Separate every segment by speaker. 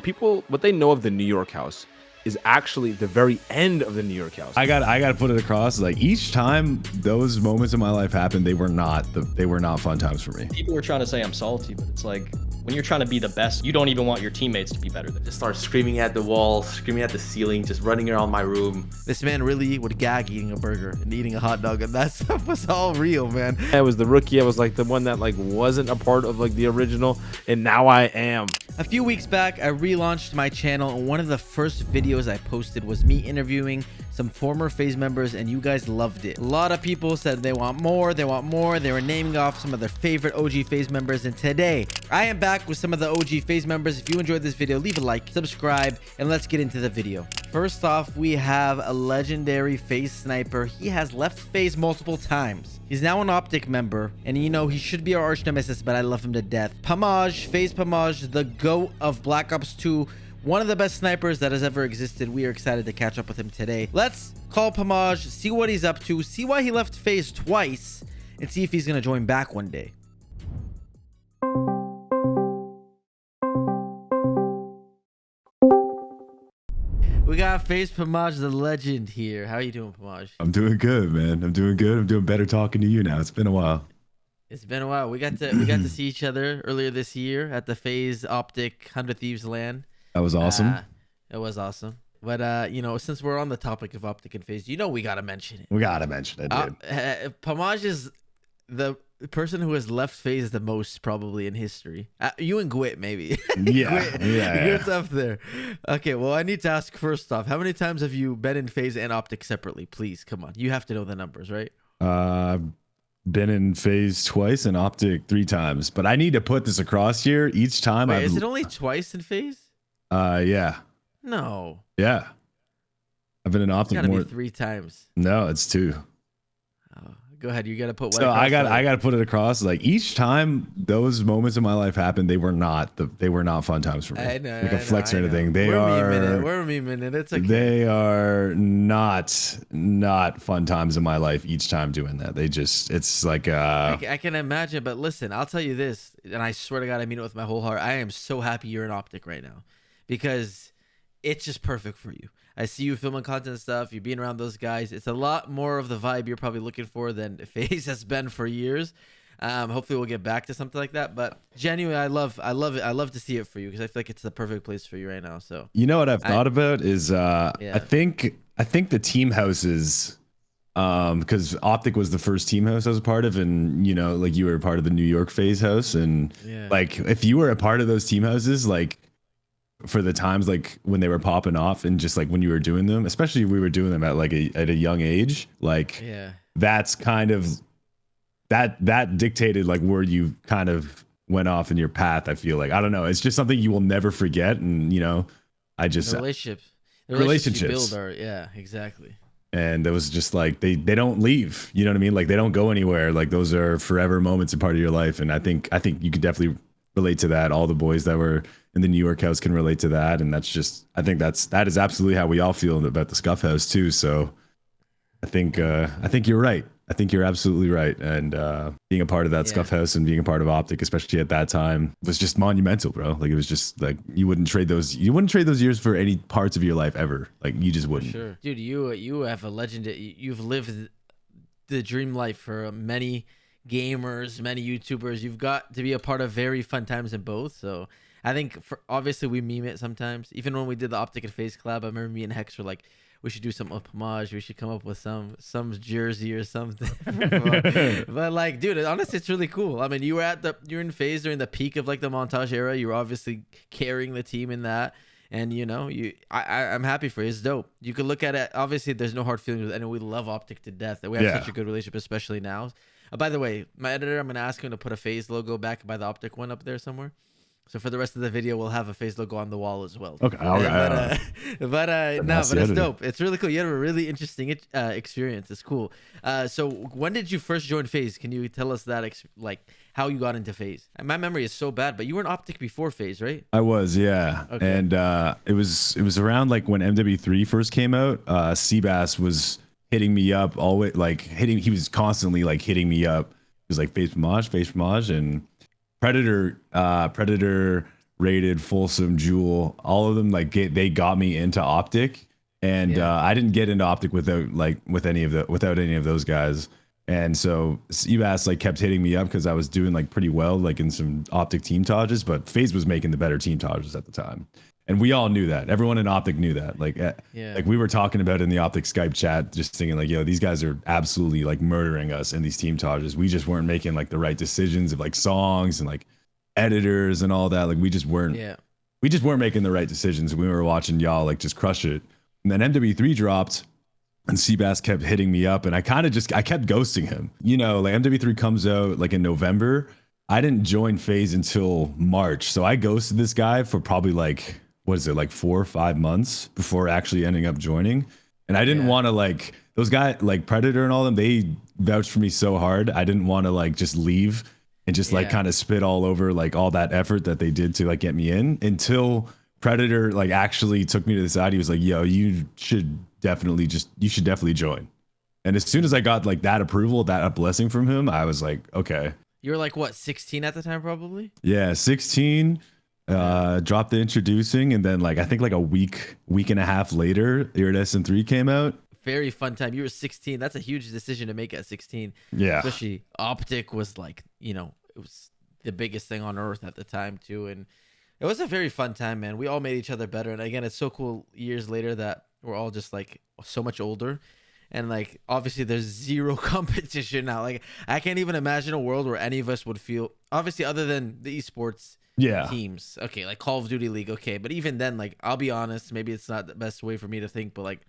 Speaker 1: people, what they know of the New York house is actually the very end of the New York house.
Speaker 2: I got to put it across. Like each time those moments in my life happened, they were not fun times for me.
Speaker 3: People were trying to say I'm salty, but it's like when you're trying to be the best, you don't even want your teammates to be better than you.
Speaker 4: Just start screaming at the wall, screaming at the ceiling, just running around my room.
Speaker 5: This man really would gag eating a burger and eating a hot dog, and that stuff was all real, man.
Speaker 1: I was the rookie. I was like the one that like wasn't a part of like the original, and now I am.
Speaker 5: A few weeks back, I relaunched my channel, and one of the first videos I posted was me interviewing some former FaZe members, and you guys loved it. A lot of people said they want more, they want more. They were naming off some of their favorite OG FaZe members, and today I am back with some of the OG FaZe members. If you enjoyed this video, leave a like, subscribe, and let's get into the video. First off, we have a legendary FaZe sniper. He has left FaZe multiple times. He's now an Optic member, and you know, he should be our arch nemesis, but I love him to death. Pamaj, FaZe Pamaj, the GOAT of Black Ops 2. One of the best snipers that has ever existed. We are excited to catch up with him today. Let's call Pamaj, see what he's up to, see why he left FaZe twice, and see if he's going to join back one day. We got FaZe Pamaj, the legend here. How are you doing, Pamaj?
Speaker 2: I'm doing good, man. I'm doing good. I'm doing better talking to you now. It's been a while.
Speaker 5: It's been a while. We got to see each other earlier this year at the FaZe Optic 100 Thieves LAN.
Speaker 2: That was awesome.
Speaker 5: It was awesome. But, you know, since we're on the topic of Optic and FaZe, you know we got to mention it.
Speaker 2: We got to mention it, dude.
Speaker 5: Pamaj is the person who has left FaZe the most probably in history. You and Gwit, maybe.
Speaker 2: Yeah.
Speaker 5: Gwit's up there. Okay, well, I need to ask first off, how many times have you been in FaZe and Optic separately? Please, come on. You have to know the numbers, right?
Speaker 2: Been in FaZe twice and Optic 3 times. But I need to put this across here. Each time
Speaker 5: is it only twice in FaZe?
Speaker 2: Yeah.
Speaker 5: No.
Speaker 2: Yeah. I've been in Optic
Speaker 5: more.
Speaker 2: more.
Speaker 5: Be 3 times.
Speaker 2: No, it's 2.
Speaker 5: Oh, go ahead. You got to put one.
Speaker 2: So I got to put it across. Like each time those moments in my life happened, they were not fun times for me.
Speaker 5: I know.
Speaker 2: Like a flex or anything.
Speaker 5: We're memeing it. It's okay.
Speaker 2: They are not fun times in my life each time doing that. It's like
Speaker 5: I can imagine, but listen, I'll tell you this, and I swear to God, I mean it with my whole heart. I am so happy you're in Optic right now because it's just perfect for you. I see you filming content and stuff. You're being around those guys. It's a lot more of the vibe you're probably looking for than FaZe has been for years. Hopefully we'll get back to something like that. But genuinely, I love it. I love to see it for you because I feel like it's the perfect place for you right now. So
Speaker 2: you know what I've thought about is I think the team houses, because Optic was the first team house I was a part of, and you know, like you were a part of the New York FaZe house, and like if you were a part of those team houses, like for the times like when they were popping off and just like when you were doing them, especially if we were doing them at like at a young age, like that's kind of that dictated like where you kind of went off in your path. I feel like, I don't know, it's just something you will never forget. And you know, I just
Speaker 5: relationships you build are, yeah, exactly.
Speaker 2: And it was just like they don't leave, you know what I mean? Like they don't go anywhere. Like those are forever moments and part of your life. And I think you could definitely relate to that. All the boys that were in the New York house can relate to that. And that's just, I think that is absolutely how we all feel about the Scuff house too. So I think you're right. I think you're absolutely right. And being a part of that Scuff house and being a part of Optic, especially at that time, was just monumental, bro. Like it was just like you wouldn't trade those years for any parts of your life ever. Like you just wouldn't.
Speaker 5: Sure. Dude, you have a legend. You've lived the dream life for many gamers, many YouTubers. You've got to be a part of very fun times in both. So I think obviously we meme it sometimes. Even when we did the Optic and FaZe collab, I remember me and Hex were like, we should do something with Pamaj. We should come up with some jersey or something. But like, dude, honestly, it's really cool. I mean, you're in FaZe during the peak of like the montage era. You're obviously carrying the team in that. And you know, I'm happy for you. It's dope. You could look at it. Obviously, there's no hard feelings with it. And we love Optic to death. We have such a good relationship, especially now. By the way, my editor, I'm gonna ask him to put a FaZe logo back by the Optic one up there somewhere. So for the rest of the video, we'll have a FaZe logo on the wall as well.
Speaker 2: Okay.
Speaker 5: But it's dope. It's really cool. You had a really interesting experience. It's cool. So when did you first join FaZe? Can you tell us that, like how you got into FaZe? My memory is so bad, but you were in Optic before FaZe, right?
Speaker 2: I was, yeah. Okay. And it was around like when MW3 first came out. Seabass was hitting me up always, like he was constantly like hitting me up. It was like FaZe Pamaj, and Predator Rated, Folsom, Jewel, all of them like they got me into Optic, and I didn't get into Optic without any of those guys. And so Seabass like kept hitting me up because I was doing like pretty well like in some Optic team Tages, but FaZe was making the better team Tages at the time. And we all knew that. Everyone in Optic knew that. Like we were talking about it in the Optic Skype chat, just thinking like, yo, these guys are absolutely like murdering us in these team Tages. We just weren't making like the right decisions of like songs and like editors and all that. Like we just weren't making the right decisions. We were watching y'all like just crush it. And then MW3 dropped. And Seabass kept hitting me up, and I kept ghosting him. You know, like MW3 comes out like in November. I didn't join FaZe until March, so I ghosted this guy for probably like, what is it, like 4 or 5 months before actually ending up joining. And I didn't want to like those guys like Predator and all them. They vouched for me so hard. I didn't want to like just leave and just like kind of spit all over like all that effort that they did to like get me in until Predator like actually took me to the side. He was like, "Yo, you should definitely join." And as soon as I got like that approval, that blessing from him, I was like, okay.
Speaker 5: You were like what, 16 at the time, probably?
Speaker 2: Yeah, 16. Dropped the introducing, and then like I think like a week and a half later, Iridescent 3 came out.
Speaker 5: Very fun time. You were 16. That's a huge decision to make at 16.
Speaker 2: Yeah.
Speaker 5: Especially Optic was like, you know, it was the biggest thing on earth at the time too, and it was a very fun time, man. We all made each other better, and again, it's so cool years later that we're all just like so much older, and like obviously there's zero competition now. Like I can't even imagine a world where any of us would feel, obviously other than the esports teams, okay, like Call of Duty League, okay, but even then, like I'll be honest, maybe it's not the best way for me to think, but like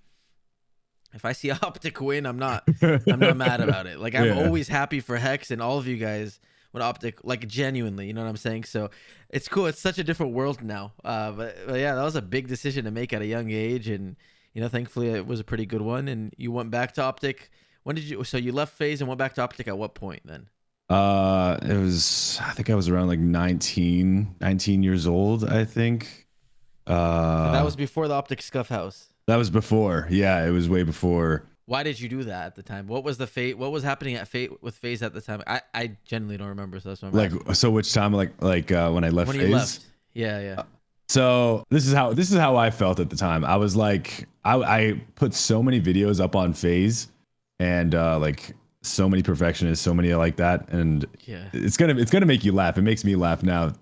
Speaker 5: if I see Optic win, I'm not mad about it. Like I'm always happy for Hex and all of you guys when Optic, like genuinely, you know what I'm saying? So it's cool. It's such a different world now. But yeah, that was a big decision to make at a young age, and you know, thankfully it was a pretty good one. And you went back to Optic. When did you? So you left FaZe and went back to Optic at what point then?
Speaker 2: I think I was around like 19 years old, I think.
Speaker 5: So that was before the Optic Scuff House.
Speaker 2: That was before. Yeah, it was way before.
Speaker 5: Why did you do that at the time? What was the fate? What was happening at Fate with FaZe at the time? I genuinely don't remember. So that's what I'm
Speaker 2: like.
Speaker 5: asking.
Speaker 2: So which time? Like when I left
Speaker 5: when
Speaker 2: FaZe?
Speaker 5: You left. Yeah.
Speaker 2: So this is how I felt at the time. I was like, I put so many videos up on FaZe, and like so many perfectionists, so many like that, and it's gonna make you laugh. It makes me laugh now.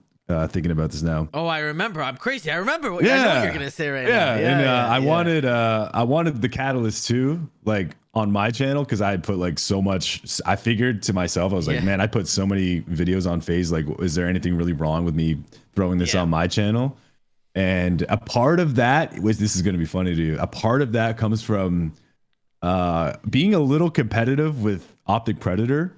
Speaker 2: Thinking about this now.
Speaker 5: Oh, I remember. I'm crazy. I remember what I know what you're gonna say right now.
Speaker 2: I wanted the Catalyst too, like on my channel, because I had put like so much. I figured to myself, I was like, man, I put so many videos on FaZe. Like, is there anything really wrong with me throwing this on my channel? And a part of that was, this is gonna be funny to you. A part of that comes from being a little competitive with Optic Predator.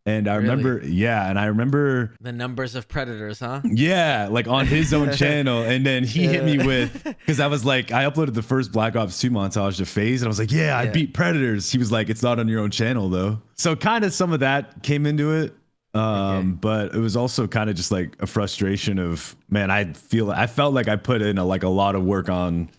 Speaker 2: And I remember, and I remember
Speaker 5: the numbers of Predators, huh?
Speaker 2: Yeah, like on his own channel. And then he hit me with, because I was like, I uploaded the first Black Ops 2 montage to FaZe, and I was like, I beat Predators. He was like, it's not on your own channel though. So kind of some of that came into it. But it was also kind of just like a frustration of, man, I felt like I put in a lot of work on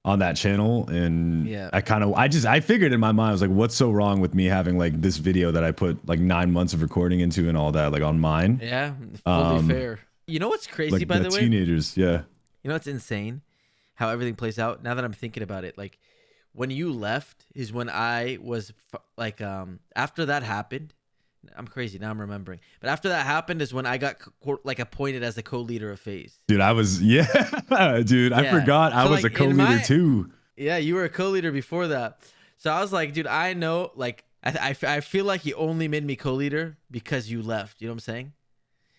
Speaker 2: that channel, and I figured in my mind, I was like, what's so wrong with me having like this video that I put like 9 months of recording into and all that, like on mine?
Speaker 5: Yeah, fully fair. You know what's crazy,
Speaker 2: like,
Speaker 5: by the way?
Speaker 2: Teenagers, yeah.
Speaker 5: You know what's insane? How everything plays out. Now that I'm thinking about it, like when you left is when I was like, after that happened, I'm crazy now. I'm remembering, but after that happened is when I got like appointed as the co-leader of FaZe.
Speaker 2: Dude, I was I forgot I was like, a co-leader too.
Speaker 5: Yeah, you were a co-leader before that. So I was like, dude, I know, like I feel like you only made me co-leader because you left. You know what I'm saying?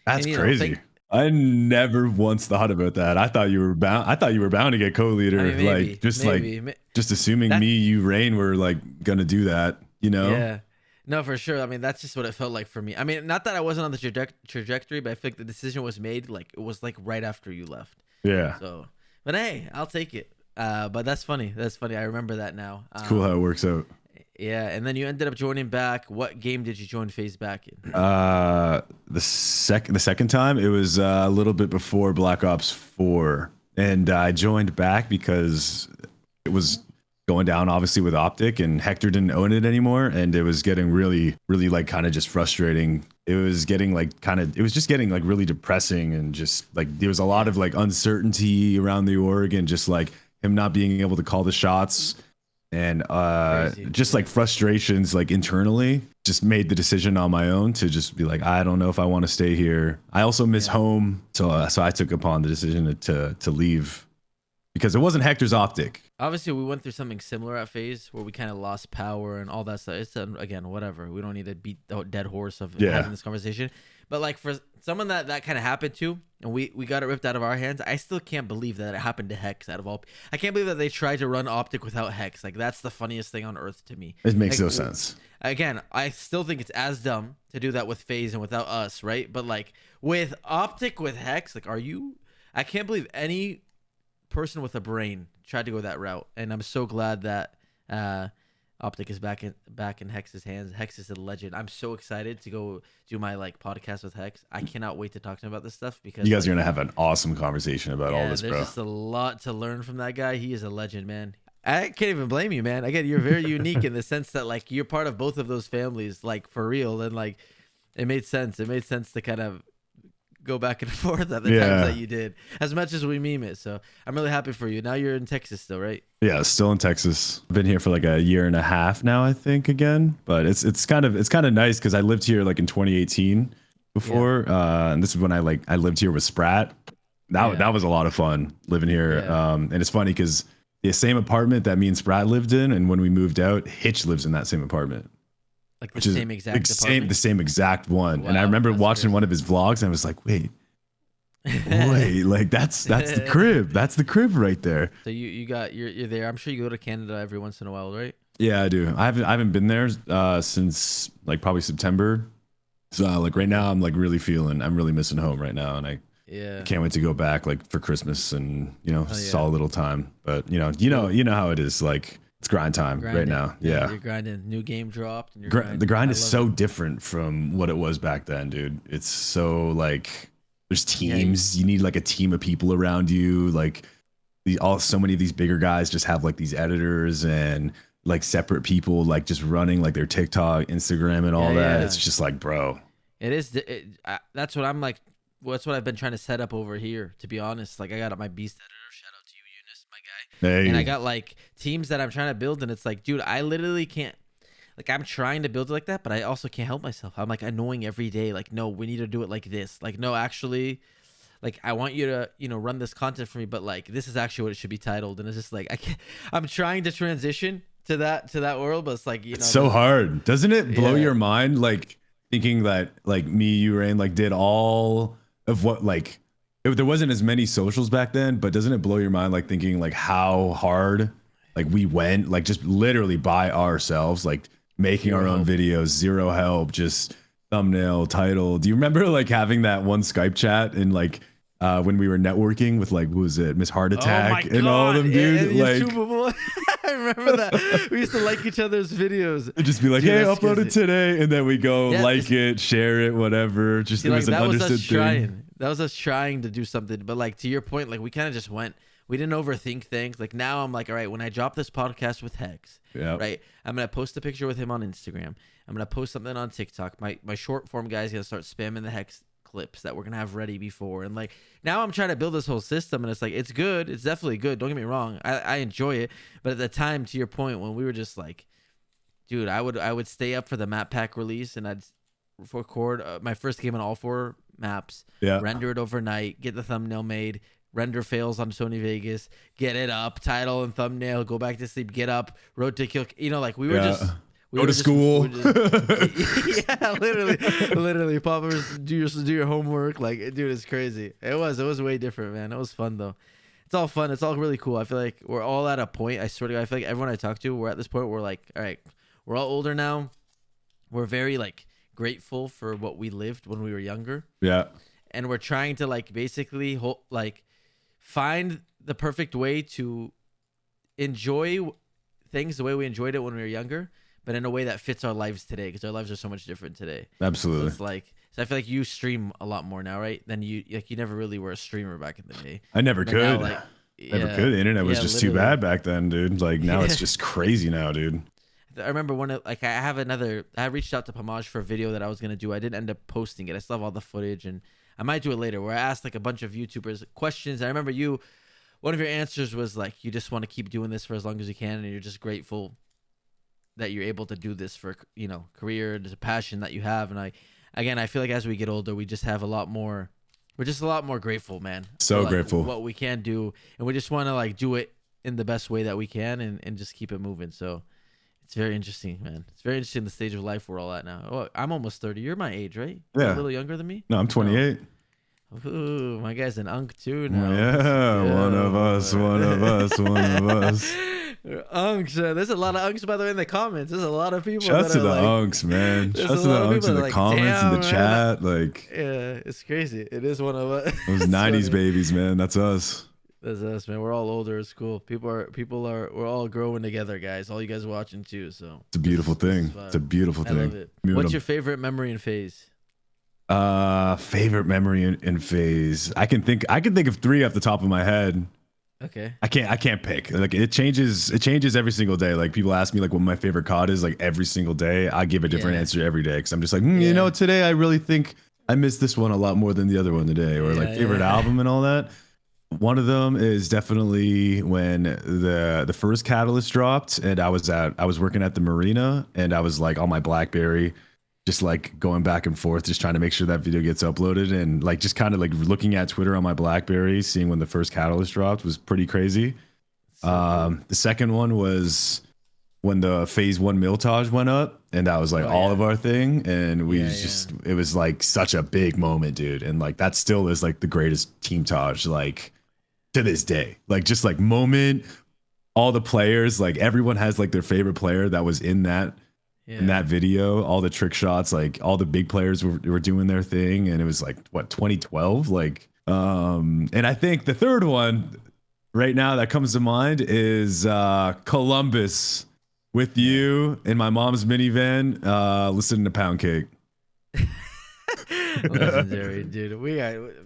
Speaker 2: That's crazy. I never once thought about that. I thought you were bound. To get co-leader. I mean, maybe, just assuming you, Rain, were like gonna do that. You know?
Speaker 5: Yeah. No, for sure. I mean, that's just what it felt like for me. I mean, not that I wasn't on the trajectory, but I think the decision was made, like, it was like right after you left.
Speaker 2: Yeah.
Speaker 5: So, but hey, I'll take it. But that's funny. That's funny. I remember that now.
Speaker 2: It's cool how it works out.
Speaker 5: Yeah. And then you ended up joining back. What game did you join FaZe back in?
Speaker 2: The second time, it was a little bit before Black Ops 4. And I joined back because it was going down obviously with Optic, and Hector didn't own it anymore, and it was getting really like kind of just frustrating. It was getting like it was just getting like really depressing, and just like there was a lot of like uncertainty around the org, and just like him not being able to call the shots, and just like frustrations like internally. Just made the decision on my own to just be like, I don't know if I want to stay here. I also miss home, so I took upon the decision to leave, because it wasn't Hector's Optic.
Speaker 5: Obviously, we went through something similar at FaZe where we kind of lost power and all that stuff. It's again, whatever. We don't need to beat the dead horse of having this conversation. But like for someone that kind of happened to, and we got it ripped out of our hands, I still can't believe that it happened to Hex. Out of all, I can't believe that they tried to run Optic without Hex. Like that's the funniest thing on earth to me.
Speaker 2: It makes
Speaker 5: like,
Speaker 2: no sense.
Speaker 5: Again, I still think it's as dumb to do that with FaZe and without us, right? But like with Optic with Hex, like I can't believe any person with a brain tried to go that route, and I'm so glad that Optic is back in Hex's hands. Hex is a legend. I'm so excited to go do my like podcast with Hex. I cannot wait to talk to him about this stuff, because
Speaker 2: you guys are gonna have an awesome conversation about all this, bro.
Speaker 5: There's just a lot to learn from that guy. He is a legend, man. I can't even blame you, man. Again, you're very unique in the sense that like you're part of both of those families, like for real, and like it made sense. It made sense to kind of go back and forth at the times that you did, as much as we meme it. So I'm really happy for you. Now you're in Texas still, right? Yeah,
Speaker 2: still in Texas. I've been here for like a year and a half now, I think, again. But it's kind of nice because I lived here like in 2018 before, and this is when I lived here with Sprat. That was a lot of fun living here. And it's funny because the same apartment that me and Sprat lived in, and when we moved out, Hitch lives in that same apartment.
Speaker 5: Like the same exact
Speaker 2: the same exact one. Wow, and I remember watching one of his vlogs, and I was like, wait, like that's the crib. That's the crib right there.
Speaker 5: So you're there. I'm sure you go to Canada every once in a while, right?
Speaker 2: Yeah, I do. I haven't been there since like probably September. So like right now I'm really missing home right now, and I can't wait to go back like for Christmas and solid little time. But you know how it is, like it's grind time right now. Yeah,
Speaker 5: you're grinding. New game dropped, and
Speaker 2: the grind is so different from what it was back then, dude. It's so like there's teams. You need like a team of people around you. Like so many of these bigger guys just have like these editors and like separate people like just running like their TikTok, Instagram, and all that. It's just like, bro.
Speaker 5: It is. That's what I'm like. Well, that's what I've been trying to set up over here, to be honest. Like I got my beast editor. Shout out to you, Eunice, my guy. Hey. And I got like teams that I'm trying to build, and it's like, dude, I literally can't. Like I'm trying to build it like that, but I also can't help myself. I'm like annoying every day. Like, no, we need to do it like this. Like, no, actually, like I want you to, run this content for me, but like this is actually what it should be titled. And it's just like I'm trying to transition to that world, but it's like
Speaker 2: it's so hard. Doesn't it blow your mind? Like thinking that like me, you, Rain, like did all of what like there wasn't as many socials back then, but doesn't it blow your mind like thinking like how hard like we went like just literally by ourselves, like making our own videos, zero help, just thumbnail, title. Do you remember like having that one Skype chat and like when we were networking with like what was it, Miss Heart Attack and all of them, dude? Like
Speaker 5: I remember that. We used to like each other's videos.
Speaker 2: And just be like, hey, upload it today, and then we go like it, share it, whatever. Just it was an understood thing.
Speaker 5: That was us trying to do something, but like to your point, like we kind of just went. We didn't overthink things. Like now I'm like, all right, when I drop this podcast with Hex, right, I'm going to post a picture with him on Instagram. I'm going to post something on TikTok. My short form guy is going to start spamming the Hex clips that we're going to have ready before. And like now I'm trying to build this whole system, and it's like, it's good. It's definitely good. Don't get me wrong. I enjoy it. But at the time, to your point, when we were just like, dude, I would stay up for the map pack release, and I'd record my first game on all 4 maps, render it overnight, get the thumbnail made, render fails on Sony Vegas, get it up, title and thumbnail, go back to sleep, get up, road to kill. Like we were just
Speaker 2: go to school.
Speaker 5: Yeah, literally. Poppers, do your homework. Like, dude, it's crazy. It was way different, man. It was fun though. It's all fun. It's all really cool. I feel like we're all at a point. I swear to God, I feel like everyone I talk to, we're at this point where we're like, all right, we're all older now. We're very like grateful for what we lived when we were younger.
Speaker 2: Yeah.
Speaker 5: And we're trying to like basically find the perfect way to enjoy things the way we enjoyed it when we were younger, but in a way that fits our lives today, because our lives are so much different today.
Speaker 2: Absolutely.
Speaker 5: So it's like, so I feel like you stream a lot more now, right? Than you never really were a streamer back in the day.
Speaker 2: I never could.
Speaker 5: Now,
Speaker 2: Never could. The internet was just too bad back then, dude. Like now it's just crazy now, dude.
Speaker 5: I remember I reached out to Pamaj for a video that I was gonna do. I didn't end up posting it. I still have all the footage, and I might do it later, where I asked like a bunch of YouTubers questions. I remember one of your answers was like, you just want to keep doing this for as long as you can, and you're just grateful that you're able to do this for, career. There's a passion that you have. And I feel like as we get older, we just have we're just a lot more grateful, man.
Speaker 2: So
Speaker 5: for,
Speaker 2: grateful.
Speaker 5: What we can do. And we just want to like do it in the best way that we can and just keep it moving. So it's very interesting, man. It's very interesting the stage of life we're all at now. Oh, I'm almost 30. You're my age, right?
Speaker 2: Yeah.
Speaker 5: You're a little younger than me?
Speaker 2: No, I'm 28.
Speaker 5: Ooh, my guy's an unk too now.
Speaker 2: Yeah, one of us.
Speaker 5: Unks. There's a lot of unks, by the way, in the comments. There's a lot of people.
Speaker 2: Shouts to the
Speaker 5: like,
Speaker 2: unks, man.
Speaker 5: Shouts
Speaker 2: to the unks in the comments, in the chat. Like,
Speaker 5: yeah, it's crazy. It is one of us.
Speaker 2: Those 90s babies, man. That's us.
Speaker 5: That's us, man. We're all older. It's cool. We're all growing together, guys. All you guys watching too. So
Speaker 2: it's a beautiful thing. It's a beautiful thing.
Speaker 5: I love it. What's your favorite memory in FaZe?
Speaker 2: Favorite memory in FaZe. I can think of 3 off the top of my head.
Speaker 5: Okay.
Speaker 2: I can't pick. Like it changes every single day. Like people ask me like what my favorite COD is, like every single day. I give a different answer every day because I'm just like, today I really think I missed this one a lot more than the other one today. Or like favorite album and all that. One of them is definitely when the first Catalyst dropped and I was working at the marina and I was like on my BlackBerry just like going back and forth, just trying to make sure that video gets uploaded, and like just kind of like looking at Twitter on my BlackBerry, seeing when the first Catalyst dropped was pretty crazy. The second one was when the FaZe 1 Miltage went up, and that was like of our thing, and we it was like such a big moment, dude, and like that still is like the greatest team Taj like to this day, like just like moment. All the players, like everyone has like their favorite player that was in that. In that video, all the trick shots, like all the big players were doing their thing, and it was like 2012, like and I think the third one right now that comes to mind is Columbus with you in my mom's minivan listening to Pound Cake.
Speaker 5: Legendary, dude.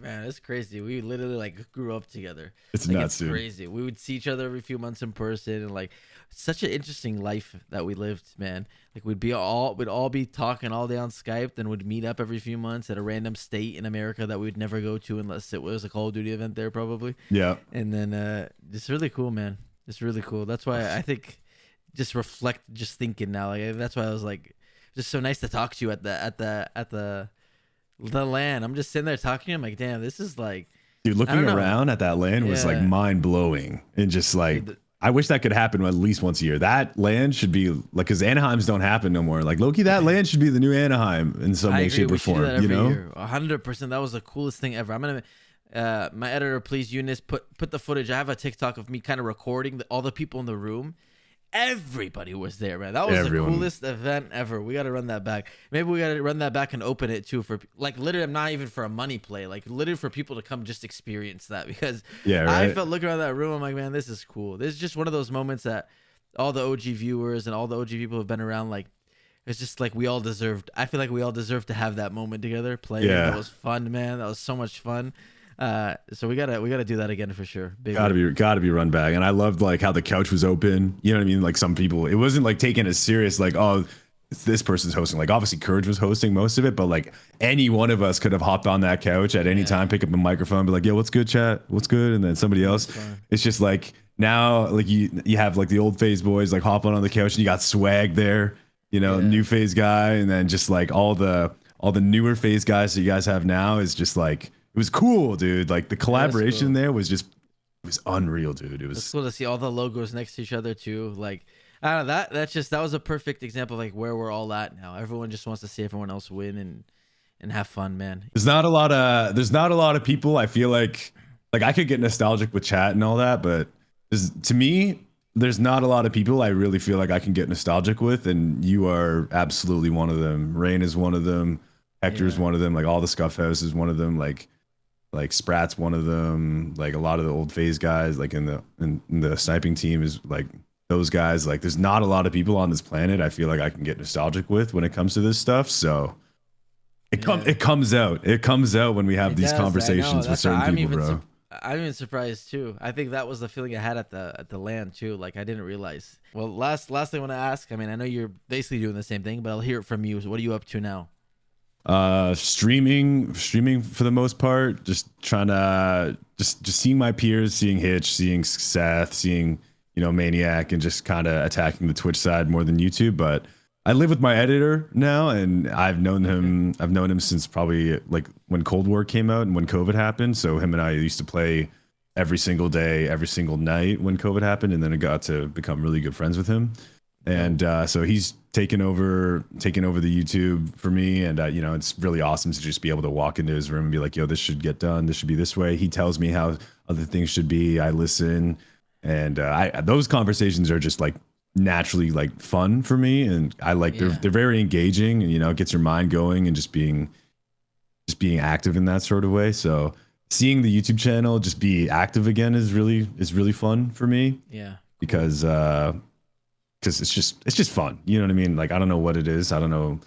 Speaker 5: Man, it's crazy. We literally like grew up together.
Speaker 2: It's
Speaker 5: like,
Speaker 2: nuts,
Speaker 5: it's crazy. We would see each other every few months in person, and like such an interesting life that we lived, man. Like we'd all be talking all day on Skype, then we'd meet up every few months at a random state in America that we'd never go to unless it was a Call of Duty event there, probably.
Speaker 2: Yeah.
Speaker 5: And then it's really cool, man. It's really cool. That's why I think just thinking now. Like that's why I was like, just so nice to talk to you at the LAN. I'm just sitting there talking to you. I'm like, damn, this is like,
Speaker 2: dude, looking around at that LAN was like mind blowing, and just like I wish that could happen at least once a year. That LAN should be like, because Anaheims don't happen no more. Like Loki, that LAN should be the new Anaheim in some way, shape, or form.
Speaker 5: 100%. That was the coolest thing ever. I'm gonna my editor, please, Eunice, put the footage. I have a TikTok of me kind of recording all the people in the room. Everybody was there, man. That was the coolest event ever. We got to run that back. Maybe we got to run that back and open it too for like literally. I'm not even for a money play. Like literally for people to come just experience that, because I felt looking around that room. I'm like, man, this is cool. This is just one of those moments that all the OG viewers and all the OG people have been around. Like it's just like we all deserved. I feel like we all deserved to have that moment together playing. Yeah. That was fun, man. That was so much fun. So we gotta do that again for sure.
Speaker 2: Gotta be run back. And I loved like how the couch was open. You know what I mean? Like some people, it wasn't like taken as serious. Like, oh, this person's hosting. Like obviously Courage was hosting most of it, but like any one of us could have hopped on that couch at any time, pick up a microphone, be like, "Yo, what's good, chat? What's good?" And then somebody else. It's just like now, like you have like the old FaZe boys like hopping on the couch, and you got Swag there. You know, new FaZe guy, and then just like all the newer FaZe guys that you guys have now is just like. It was cool, dude. Like the collaboration there was just, it was unreal, dude. It was
Speaker 5: cool to see all the logos next to each other too. Like, I don't know, that was a perfect example of like where we're all at now. Everyone just wants to see everyone else win and have fun, man.
Speaker 2: There's not a lot of people. I feel like I could get nostalgic with chat and all that, but to me, there's not a lot of people I really feel like I can get nostalgic with, and you are absolutely one of them. Rain is one of them. Hector is one of them. Like all the Scuff House is one of them. Like Sprat's one of them. Like a lot of the old FaZe guys, like in the sniping team is like those guys. Like there's not a lot of people on this planet I feel like I can get nostalgic with when it comes to this stuff. So it comes out. It comes out when we have these conversations with certain people, bro.
Speaker 5: I'm even surprised too. I think that was the feeling I had at the land too. Like I didn't realize. Well, last thing I want to ask. I mean, I know you're basically doing the same thing, but I'll hear it from you. So what are you up to now?
Speaker 2: Streaming for the most part. Just trying to just seeing my peers, seeing Hitch, seeing Seth, seeing Maniac, and just kind of attacking the Twitch side more than YouTube. But I live with my editor now, and I've known him. I've known him since probably like when Cold War came out and when COVID happened. So him and I used to play every single day, every single night when COVID happened, and then I got to become really good friends with him. And so he's taken over the YouTube for me, and it's really awesome to just be able to walk into his room and be like, "Yo, this should get done. This should be this way." He tells me how other things should be. I listen, and those conversations are just like naturally like fun for me, and I like they're very engaging, and it gets your mind going and just being active in that sort of way. So seeing the YouTube channel just be active again is really fun for me.
Speaker 5: Yeah,
Speaker 2: because it's just fun. You know what I mean? Like I don't know what it is. I don't know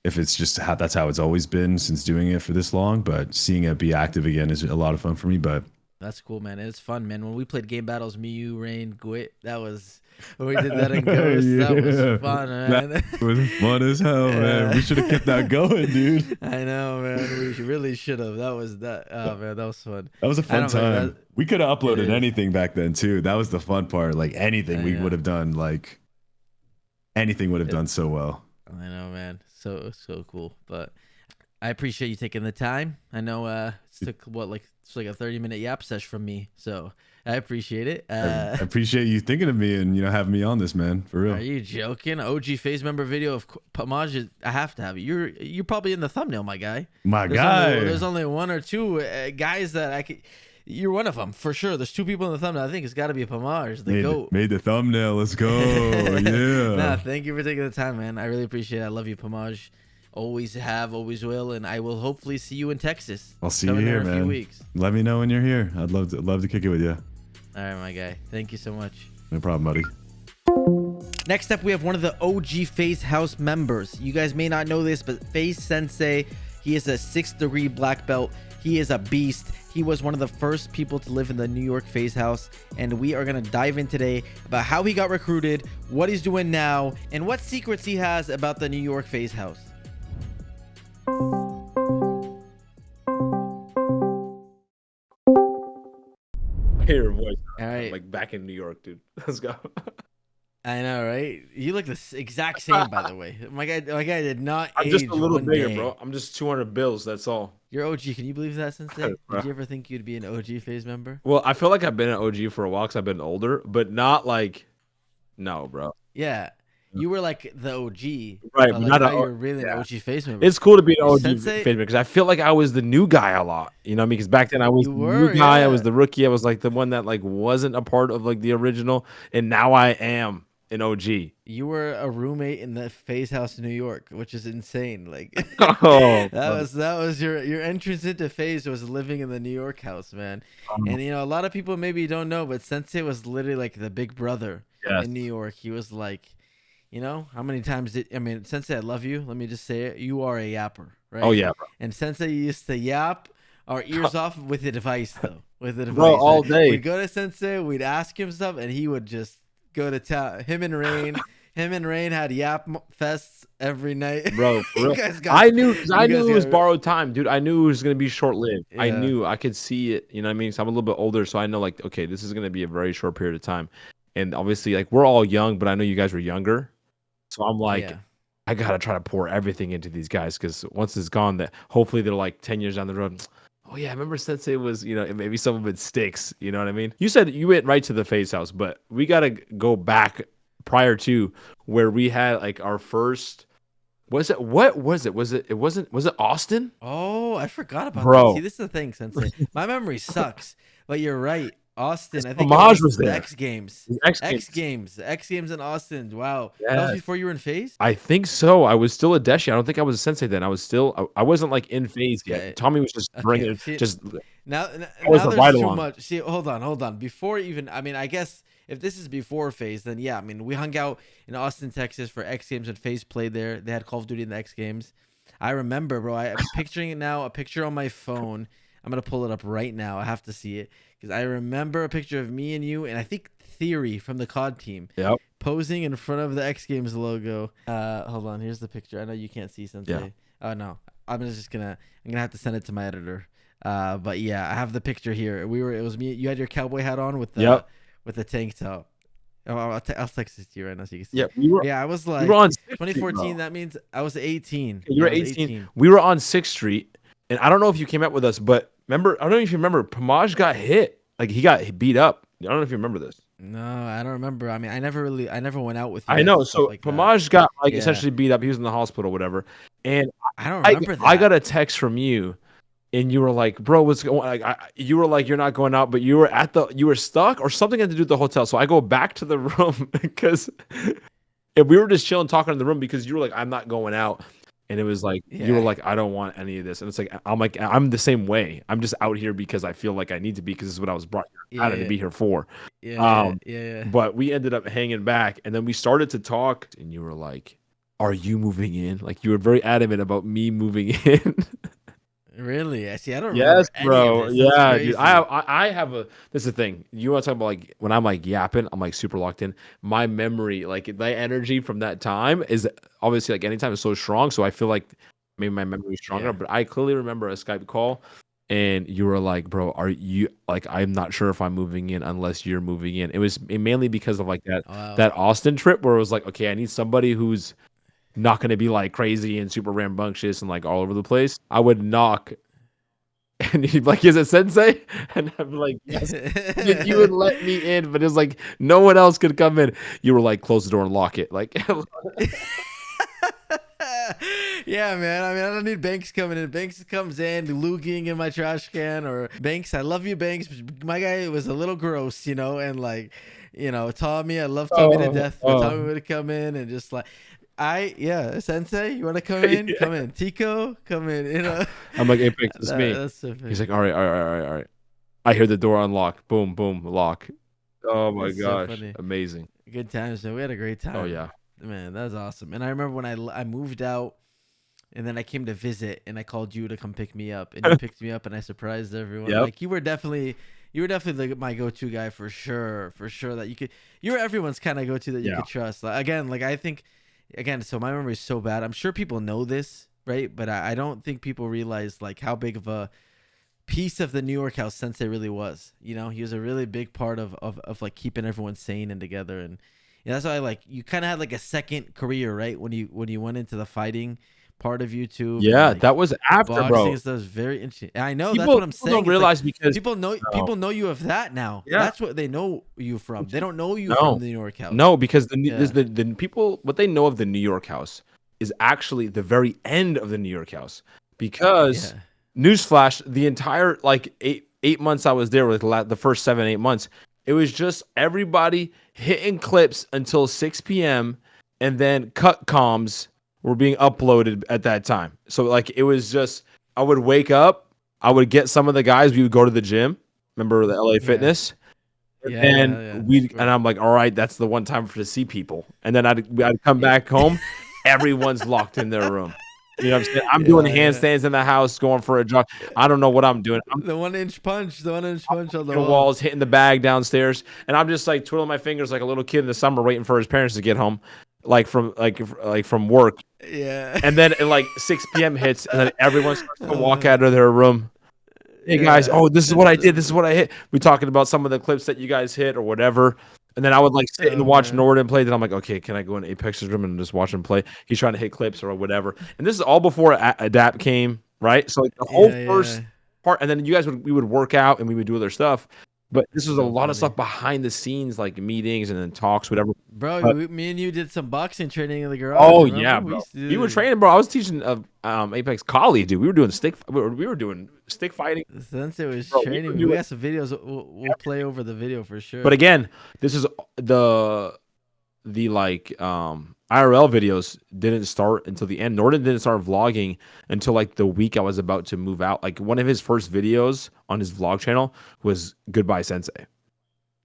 Speaker 2: if it's just that's how it's always been since doing it for this long. But seeing it be active again is a lot of fun for me. But
Speaker 5: that's cool, man. It's fun, man. When we played game battles, me, you, Rain, Gwit, that was when we did that in Ghost. That was fun, man.
Speaker 2: That was fun as hell, man. We should have kept that going, dude.
Speaker 5: I know, man. We really should have. That was that. Oh man, that was fun.
Speaker 2: That was a fun time. We could have uploaded anything back then too. That was the fun part. Like anything we would have done. Like anything would have done so well.
Speaker 5: I know, man. So cool. But I appreciate you taking the time. I know it took it's like a 30-minute yap sesh from me. So I appreciate it.
Speaker 2: I appreciate you thinking of me and having me on this, man. For real.
Speaker 5: Are you joking? OG FaZe member video of Pamaj. I have to have it. You're probably in the thumbnail, my guy. There's only one or two guys that I could. You're one of them for sure. There's two people in the thumbnail. I think it's got to be a Pamaj, the GOAT.
Speaker 2: Made the thumbnail. Let's go. Yeah.
Speaker 5: Nah, thank you for taking the time, man. I really appreciate it. I love you, Pamaj. Always have, always will, and I will hopefully see you in Texas.
Speaker 2: I'll see you here, man. In a few weeks. Let me know when you're here. I'd love to kick it with you.
Speaker 5: All right, my guy. Thank you so much.
Speaker 2: No problem, buddy.
Speaker 5: Next up, we have one of the OG FaZe House members. You guys may not know this, but FaZe Sensei, he is a 6th degree black belt. He is a beast. He was one of the first people to live in the New York FaZe House, and we are going to dive in today about how he got recruited, what he's doing now, and what secrets he has about the New York FaZe House.
Speaker 1: Hear your voice.
Speaker 5: All right.
Speaker 1: Like back in New York, dude. Let's go.
Speaker 5: I know, right? You look the exact same, by the way. My guy did not
Speaker 1: I'm
Speaker 5: age
Speaker 1: just a little bigger,
Speaker 5: day.
Speaker 1: bro. I'm just 200 bills. That's all.
Speaker 5: You're OG. Can you believe that, Sensei? Did you ever think you'd be an OG FaZe member?
Speaker 1: Well, I feel like I've been an OG for a while because I've been older, but not like, no, bro.
Speaker 5: Yeah. You were like the OG.
Speaker 1: Right.
Speaker 5: But like
Speaker 1: not
Speaker 5: now you're really an OG FaZe member.
Speaker 1: It's cool to be an OG
Speaker 5: Sensei?
Speaker 1: FaZe member because I feel like I was the new guy a lot. You know what I mean? Because back then I was the new guy. I was the rookie. I was like the one that like wasn't a part of like the original. And now I am an OG.
Speaker 5: You were a roommate in the FaZe house in New York, which is insane. Like that was your entrance into FaZe was living in the New York house, man. And a lot of people maybe don't know, but Sensei was literally like the big brother in New York. He was like, how many times Sensei, I love you. Let me just say it. You are a yapper, right?
Speaker 1: Oh yeah, bro.
Speaker 5: And Sensei used to yap our ears off with a device though. With a device.
Speaker 1: Bro, all day.
Speaker 5: We'd go to Sensei, we'd ask him stuff, and he would just go to town. Him and Rain had yap fests every night.
Speaker 1: Bro, for real. I knew it was borrowed time, dude. I knew it was gonna be short lived. Yeah. I knew I could see it. You know what I mean? So I'm a little bit older, so I know like, okay, this is gonna be a very short period of time. And obviously, like we're all young, but I know you guys were younger. So I'm like, I gotta try to pour everything into these guys because once it's gone, that hopefully they're like 10 years down the road. Oh yeah, I remember Sensei was, maybe some of it sticks. You know what I mean? You said you went right to the FaZe house, but we gotta go back prior to where we had like our first. Was it Austin?
Speaker 5: Oh, I forgot about that. See, this is the thing, Sensei. My memory sucks, but you're right. Austin, I think
Speaker 1: Pamaj was there.
Speaker 5: X Games in Austin. Wow, that was before you were in FaZe.
Speaker 1: I think so. I was still a Deshi. I don't think I was a Sensei then. I wasn't like in FaZe yet. Tommy was just bringing it. Just
Speaker 5: now there's too much. See, hold on. Before even, I guess if this is before FaZe, then yeah. We hung out in Austin, Texas for X Games and FaZe played there. They had Call of Duty in the X Games. I remember, bro. I'm picturing it now. A picture on my phone. I'm gonna pull it up right now. I have to see it because I remember a picture of me and you, and I think Theory from the COD team.
Speaker 1: Yep.
Speaker 5: Posing in front of the X Games logo. Hold on, here's the picture. I know you can't see Sensei.
Speaker 1: Yeah.
Speaker 5: Oh no, I'm gonna have to send it to my editor. But yeah, I have the picture here. It was me. You had your cowboy hat on with the with the tank top. Oh, I'll text it to you right now so you can see.
Speaker 1: Yeah,
Speaker 5: I was like,
Speaker 1: we were on
Speaker 5: 2014. That means I was 18.
Speaker 1: You were 18. We were on 6th Street, and I don't know if you came up with us, but remember, I don't know if you remember, Pamaj got hit. Like he got beat up. I don't know if you remember this.
Speaker 5: No, I don't remember. I mean, I never went out with you.
Speaker 1: I know. So
Speaker 5: like
Speaker 1: Pamaj got essentially beat up. He was in the hospital, whatever. And
Speaker 5: I don't remember that.
Speaker 1: I got a text from you, and you were like, "Bro, what's going?" You were like, "You're not going out," but you were stuck or something had to do with the hotel. So I go back to the room because we were just chilling, talking in the room because you were like, "I'm not going out." And it was like, you were like, I don't want any of this. And it's like, I'm the same way. I'm just out here because I feel like I need to be because this is what I was brought out to be here for. But we ended up hanging back. And then we started to talk. And you were like, are you moving in? Like, you were very adamant about me moving in.
Speaker 5: Really? I see. I don't remember.
Speaker 1: Yes, bro.
Speaker 5: Any of this.
Speaker 1: Yeah, dude. I have a. This is the thing. You want to talk about like when I'm like yapping, I'm like super locked in. My memory, like my energy from that time, is obviously like anytime is so strong. So I feel like maybe my memory is stronger. But I clearly remember a Skype call, and you were like, "Bro, are you like? I'm not sure if I'm moving in unless you're moving in." It was mainly because of like that Austin trip where it was like, okay, I need somebody who's not going to be like crazy and super rambunctious and like all over the place. I would knock and he'd be like, is it Sensei? And I'm like, yes. You would let me in, but it was like no one else could come in. You were like, close the door and lock it. Like
Speaker 5: yeah, man. I mean, I don't need Banks coming in. Banks comes in, looking in my trash can, or Banks, I love you, Banks. My guy was a little gross, you know, and like, you know, Tommy, I love Tommy to death, but Tommy would come in and just like, Sensei, you want to come in? Come in. Tico, come in. You know,
Speaker 1: I'm like, Apex, it's me.
Speaker 5: That's so
Speaker 1: He's like, all right. I hear the door unlock. Boom, boom, lock. Oh my gosh, so amazing.
Speaker 5: Good times. So we had a great time.
Speaker 1: Oh yeah,
Speaker 5: man, that was awesome. And I remember when I moved out, and then I came to visit, and I called you to come pick me up, and you picked me up, and I surprised everyone.
Speaker 1: Yep.
Speaker 5: Like you were definitely like my go-to guy for sure. That you were everyone's kind of go-to that you could trust. Like, again, like I think. Again, so my memory is so bad. I'm sure people know this, right? But I don't think people realize like how big of a piece of the New York house Sensei really was. You know, he was a really big part of like keeping everyone sane and together. And that's why like you kind of had like a second career, right? When you went into the fighting part of YouTube.
Speaker 1: Yeah,
Speaker 5: like,
Speaker 1: that was after, bro.
Speaker 5: That was very interesting. I know
Speaker 1: people,
Speaker 5: that's what I'm saying.
Speaker 1: People don't realize
Speaker 5: like,
Speaker 1: because
Speaker 5: people know you of that now.
Speaker 1: Yeah.
Speaker 5: That's what they know you from. They don't know you from the New York house.
Speaker 1: No, because the people, what they know of the New York house is actually the very end of the New York house. Because newsflash, the entire like eight months I was there, with the first 7-8 months, it was just everybody hitting clips until 6 p.m. and then cut comms were being uploaded at that time. So like it was just, I would wake up, I would get some of the guys, we would go to the gym. Remember the LA Fitness? And I'm like, all right, that's the one time to see people. And then I'd come back home, everyone's locked in their room. You know what I'm saying? I'm doing handstands in the house, going for a jog. I don't know what I'm doing. I'm
Speaker 5: the 1-inch punch on the
Speaker 1: walls, hitting the bag downstairs, and I'm just like twiddling my fingers like a little kid in the summer, waiting for his parents to get home, from work.
Speaker 5: Yeah.
Speaker 1: And then at like 6 p.m. hits, and then everyone starts to walk out of their room. Hey guys, this is what I did. This is what I hit. We talking about some of the clips that you guys hit or whatever. And then I would like sit and watch Norden play. Then I'm like, okay, can I go in Apex's room and just watch him play? He's trying to hit clips or whatever. And this is all before Adapt came, right? So like the whole first part, and then we would work out and we would do other stuff. But this was a lot of stuff behind the scenes, like meetings and then talks, whatever.
Speaker 5: Bro, me and you did some boxing training in the garage.
Speaker 1: Oh yeah, bro. You were training, bro. I was teaching Apex Collie, dude. We were doing stick fighting.
Speaker 5: Sensei was training. We got some videos. We'll play over the video for sure.
Speaker 1: But again, this is the like IRL videos didn't start until the end. Norden didn't start vlogging until like the week I was about to move out. Like one of his first videos on his vlog channel was Goodbye Sensei.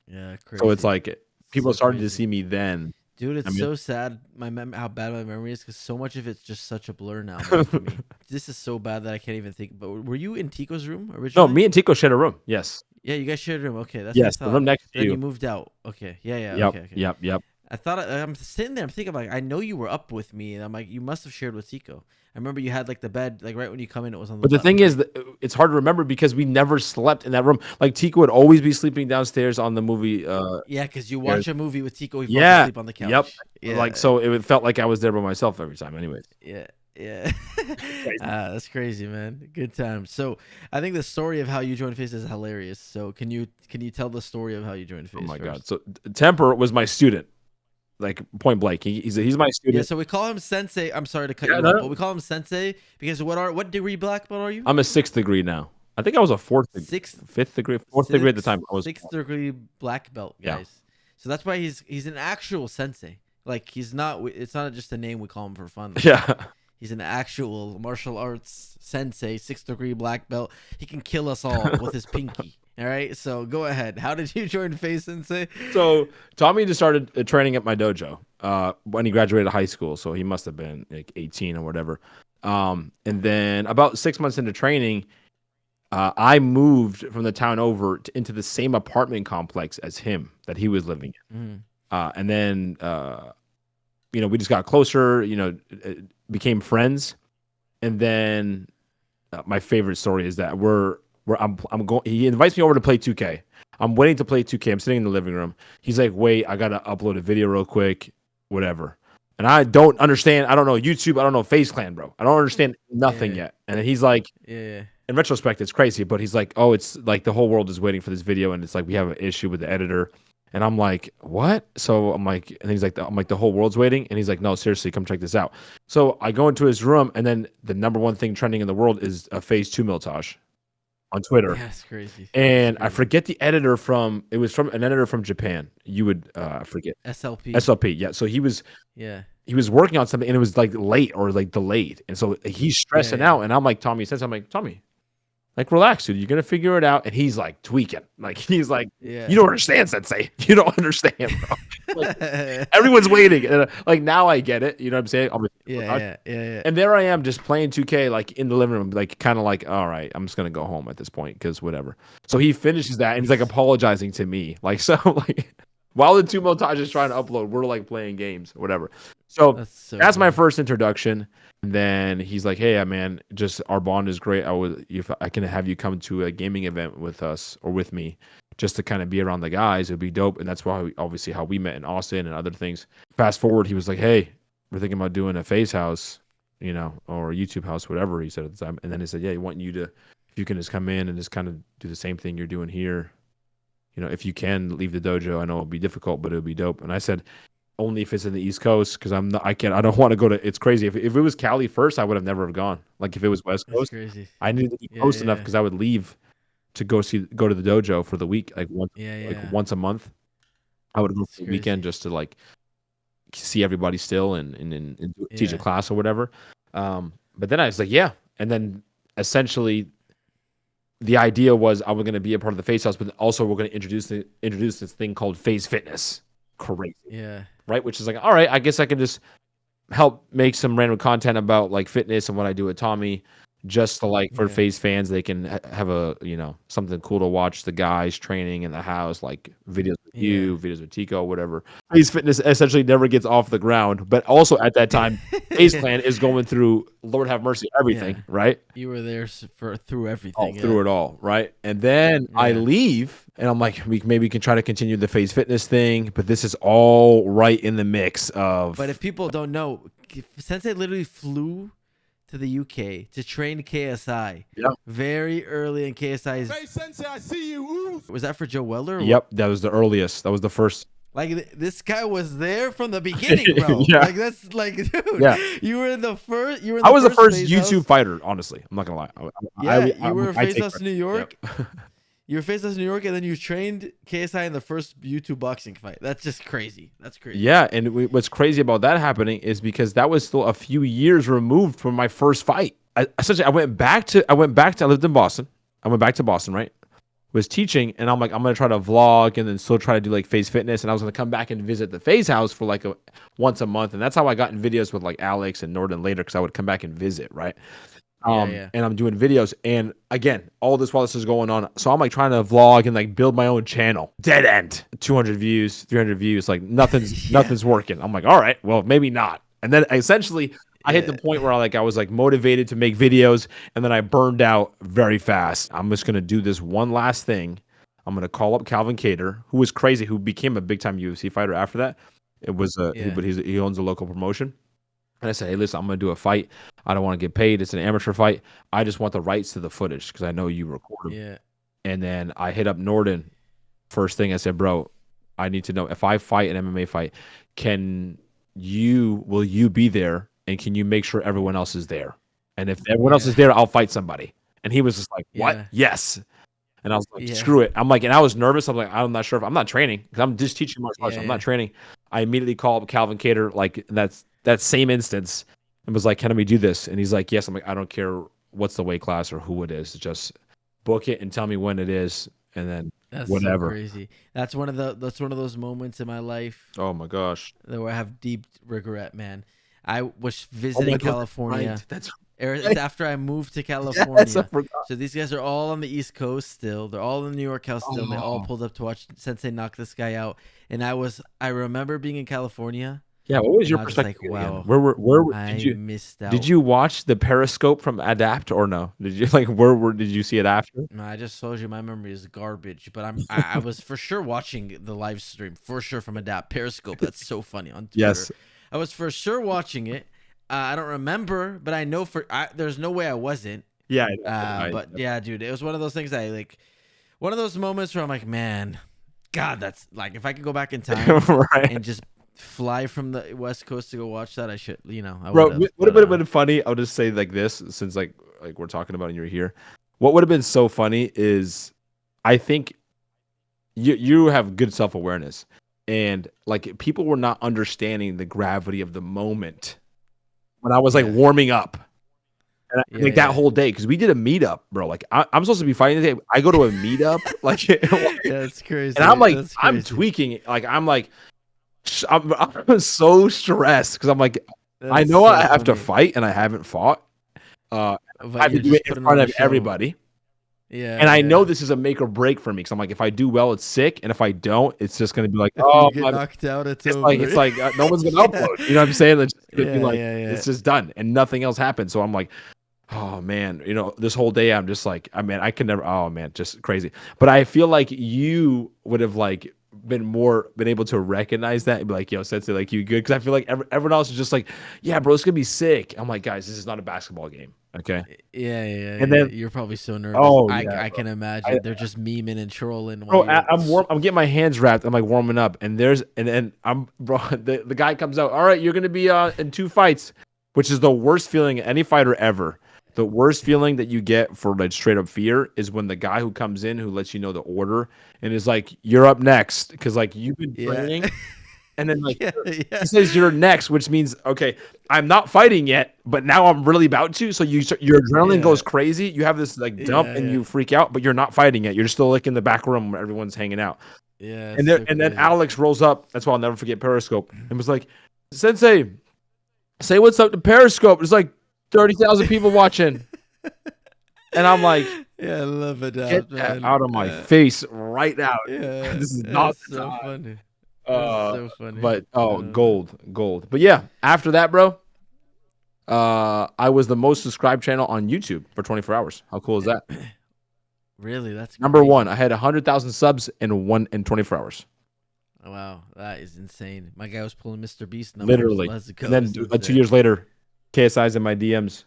Speaker 5: Yeah, crazy.
Speaker 1: So it's like people started to see me then.
Speaker 5: Dude, it's so sad how bad my memory is because so much of it's just such a blur now, man, for me. This is so bad that I can't even think. But were you in Tico's room originally?
Speaker 1: No, me and Tico shared a room. Yes.
Speaker 5: Yeah, you guys shared a room. Okay, that's
Speaker 1: yes,
Speaker 5: what I
Speaker 1: the room next to
Speaker 5: then
Speaker 1: you.
Speaker 5: you moved out. Okay, yeah.
Speaker 1: Yep,
Speaker 5: Okay.
Speaker 1: yep.
Speaker 5: I thought I'm sitting there. I'm thinking like I know you were up with me, and I'm like you must have shared with Tico. I remember you had like the bed like right when you come in. It was on the.
Speaker 1: But the thing is, that it's hard to remember because we never slept in that room. Like Tico would always be sleeping downstairs on the movie.
Speaker 5: Yeah, because you watch a movie with Tico, he falls asleep on the couch.
Speaker 1: Yep.
Speaker 5: Yeah.
Speaker 1: Like so, it felt like I was there by myself every time. Anyways.
Speaker 5: Yeah. That's crazy, man. Good time. So I think the story of how you joined FaZe is hilarious. So can you tell the story of how you joined FaZe?
Speaker 1: Oh my god! So Temper was my student, like point blank. He's my student.
Speaker 5: Yeah. So we call him Sensei. I'm sorry to cut you off, but we call him Sensei because what degree black belt are you?
Speaker 1: I'm a 6th degree now. I think I was a 4th, 5th degree, 4th degree at the time. I was
Speaker 5: 6th degree black belt, guys.
Speaker 1: Yeah.
Speaker 5: So that's why he's an actual Sensei. Like he's not. It's not just a name we call him for fun. Like,
Speaker 1: yeah.
Speaker 5: He's an actual martial arts sensei, 6th degree black belt. He can kill us all with his pinky. All right, so go ahead. How did you join FaZe Sensei?
Speaker 1: So Tommy just started training at my dojo when he graduated high school. So he must have been like 18 or whatever. And then about 6 months into training, I moved from the town over into the same apartment complex as him that he was living in. And then, we just got closer, became friends. And then my favorite story is that I'm going. He invites me over to play 2K. I'm waiting to play 2K. I'm sitting in the living room. He's like, "Wait, I gotta upload a video real quick, whatever." And I don't understand. I don't know YouTube. I don't know FaZe Clan, bro. I don't understand nothing yet. And he's like,
Speaker 5: "Yeah."
Speaker 1: In retrospect, it's crazy, but he's like, "Oh, it's like the whole world is waiting for this video, and it's like we have an issue with the editor." And I'm like, what? So I'm like, and he's like, the whole world's waiting. And he's like, no, seriously, come check this out. So I go into his room, and then the number one thing trending in the world is a FaZe 2 Miltage on Twitter.
Speaker 5: That's crazy.
Speaker 1: And I forget the editor it was from an editor from Japan. You would forget. SLP, yeah. So he was working on something, and it was like late or like delayed. And so he's stressing out. And I'm like, Tommy, like, relax, dude. You're going to figure it out. And he's like tweaking. Like, he's like, you don't understand, Sensei. You don't understand, bro. Like, everyone's waiting. And like, now I get it. You know what I'm saying?
Speaker 5: Yeah.
Speaker 1: And there I am just playing 2K, like in the living room, like kind of like, all right, I'm just going to go home at this point because whatever. So he finishes that and he's like apologizing to me. Like, so like while the 2 Miltage is trying to upload, we're like playing games or whatever. So that's my first introduction. And then he's like, "Hey, man, just our bond is great. I can have you come to a gaming event with us or with me, just to kind of be around the guys. It'd be dope." And that's why obviously how we met in Austin and other things. Fast forward, he was like, "Hey, we're thinking about doing a FaZe house, or a YouTube house, whatever." He said at the time. And then he said, "Yeah, I want you to, if you can just come in and just kind of do the same thing you're doing here. If you can leave the dojo, I know it'll be difficult, but it'll be dope." And I said, only if it's in the East Coast, because I don't want to go to. It's crazy. If it was Cali first, I would have never have gone. Like if it was West Coast,
Speaker 5: crazy.
Speaker 1: I needed to be close enough because I would leave to go to the dojo for the week, like once a month. I would go for the weekend just to like see everybody still and teach a class or whatever. But then I was like, yeah, and then essentially the idea was I was going to be a part of the FaZe house, but also we're going to introduce this thing called FaZe Fitness. Crazy.
Speaker 5: Yeah.
Speaker 1: Right, which is like, all right, I guess I can just help make some random content about like fitness and what I do with Tommy, just to like for FaZe fans, they can have a something cool to watch the guys training in the house, like videos with you, videos with Tico, whatever. FaZe Fitness essentially never gets off the ground, but also at that time, FaZe Clan is going through Lord have mercy everything, right?
Speaker 5: You were there through everything,
Speaker 1: through it all, right? And then I leave, and I'm like, maybe we can try to continue the FaZe Fitness thing, but this is all right in the mix of.
Speaker 5: But if people don't know, Sensei literally flew to the UK to train KSI.
Speaker 1: Yep.
Speaker 5: Very early in KSI's.
Speaker 6: FaZe Sensei, I see you. Ooh.
Speaker 5: Was that for Joe Weller?
Speaker 1: Yep, that was the earliest. That was the first.
Speaker 5: Like this guy was there from the beginning, bro. Like that's like, dude. You were in the first. I was
Speaker 1: the first
Speaker 5: FaZe
Speaker 1: YouTube
Speaker 5: house.
Speaker 1: fighter. Honestly, I'm not gonna lie.
Speaker 5: You were FaZe House New York.
Speaker 1: Yep.
Speaker 5: You were FaZe House New York, and then you trained KSI in the first YouTube boxing fight. That's just crazy. That's crazy.
Speaker 1: Yeah, and what's crazy about that happening is because that was still a few years removed from my first fight. I went back to. I lived in Boston. I went back to Boston, right? was teaching, and I'm like, I'm gonna try to vlog and then still try to do like FaZe Fitness, and I was gonna come back and visit the FaZe house for like once a month, and that's how I got in videos with like Alex and Norden later, because I would come back and visit, right? And I'm doing videos, and again, all this while this is going on, so I'm like trying to vlog and like build my own channel. Dead end. 200 views, 300 views, like nothing's working. I'm like, all right, well, maybe not. And then essentially I hit the point where I was like motivated to make videos, and then I burned out very fast. I'm just gonna do this one last thing. I'm gonna call up Calvin Cater, who was crazy, who became a big time UFC fighter after that. It was but he owns a local promotion. And I said, hey, listen, I'm gonna do a fight. I don't want to get paid. It's an amateur fight. I just want the rights to the footage because I know you record them.
Speaker 5: Yeah.
Speaker 1: And then I hit up Norden. First thing I said, bro, I need to know if I fight an MMA fight, will you be there? And can you make sure everyone else is there? And if everyone else is there, I'll fight somebody. And he was just like, what?
Speaker 5: Yeah.
Speaker 1: Yes. And I was like, screw it. I'm like, and I was nervous. I'm like, I'm not sure if I'm not training because I'm just teaching martial arts. I'm not training. I immediately called Calvin Cater, like that same instance, and was like, can we do this? And he's like, yes. I'm like, I don't care what's the weight class or who it is. Just book it and tell me when it is. And then
Speaker 5: that's
Speaker 1: whatever.
Speaker 5: So crazy. That's one of those moments in my life.
Speaker 1: Oh my gosh.
Speaker 5: Where I have deep regret, man. I was visiting California.
Speaker 1: Right. That's
Speaker 5: right. After I moved to California. Yes, so these guys are all on the East Coast still. They're all in the New York house still. They all pulled up to watch Sensei knock this guy out. And I remember being in California.
Speaker 1: Yeah, what was your perspective?
Speaker 5: Like, wow,
Speaker 1: where did you
Speaker 5: missed out?
Speaker 1: Did you watch the Periscope from Adapt or no? Did you like where did you see it after?
Speaker 5: No, I just told you my memory is garbage. But I was for sure watching the live stream for sure from Adapt Periscope. That's so funny on Twitter.
Speaker 1: Yes,
Speaker 5: I was for sure watching it. I don't remember, but I know there's no way I wasn't.
Speaker 1: Yeah,
Speaker 5: but yeah, dude, it was one of those things one of those moments where I'm like, man, God, that's like if I could go back in time and just fly from the West Coast to go watch that, I should, I
Speaker 1: bro. Would have been funny. I'll just say like this, since like we're talking about it and you're here. What would have been so funny is, I think you have good self-awareness, and like people were not understanding the gravity of the moment when I was like warming up. And like that whole day, because we did a meetup, bro. Like I'm supposed to be fighting today. I go to a meetup, like
Speaker 5: that's crazy.
Speaker 1: And I'm like, I'm tweaking. Like I'm so stressed because I'm like, I know I have to fight and I haven't fought. I have to do it in front of everybody.
Speaker 5: Yeah.
Speaker 1: And I know this is a make or break for me because I'm like, if I do well, it's sick, and if I don't, it's just gonna be like, oh,
Speaker 5: you get knocked out. It's over.
Speaker 1: It's like no one's gonna upload. You know what I'm saying? It's just be like, it's just done, and nothing else happens. So I'm like, oh man, this whole day I'm just like, I mean, I can never. Oh man, just crazy. But I feel like you would have like been able to recognize that and be like, yo, Sensei, like, you good? Because I feel like everyone else is just like, yeah, bro, it's gonna be sick. I'm like, guys, this is not a basketball game. Okay.
Speaker 5: Yeah.
Speaker 1: And then
Speaker 5: you're probably so nervous. I can imagine. They're just memeing and trolling.
Speaker 1: Bro, I'm warm. I'm getting my hands wrapped. I'm like warming up, and then I'm bro. The guy comes out. All right, you're gonna be in 2 fights, which is the worst feeling any fighter ever. The worst feeling that you get for like straight up fear is when the guy who comes in, who lets you know the order and is like, you're up next, because like you've been training. And then like he says you're next, which means, okay, I'm not fighting yet, but now I'm really about to. So your adrenaline goes crazy. You have this like dump and you freak out, but you're not fighting yet. You're still like in the back room where everyone's hanging out.
Speaker 5: Yeah.
Speaker 1: And then Alex rolls up. That's why I'll never forget Periscope. And was like, Sensei, say what's up to Periscope. There's like 30,000 people watching. And I'm like,
Speaker 5: yeah, I love it.
Speaker 1: Get that out of my face right now.
Speaker 5: Yeah,
Speaker 1: this is not
Speaker 5: so funny.
Speaker 1: So funny. But gold. But yeah, after that, bro, I was the most subscribed channel on YouTube for 24 hours. How cool is that?
Speaker 5: Really? That's
Speaker 1: number
Speaker 5: crazy.
Speaker 1: 1. I had 100,000 subs in 24 hours.
Speaker 5: Wow, that is insane. My guy was pulling Mr. Beast numbers.
Speaker 1: Literally. And then 2 years later, KSI's in my DMs.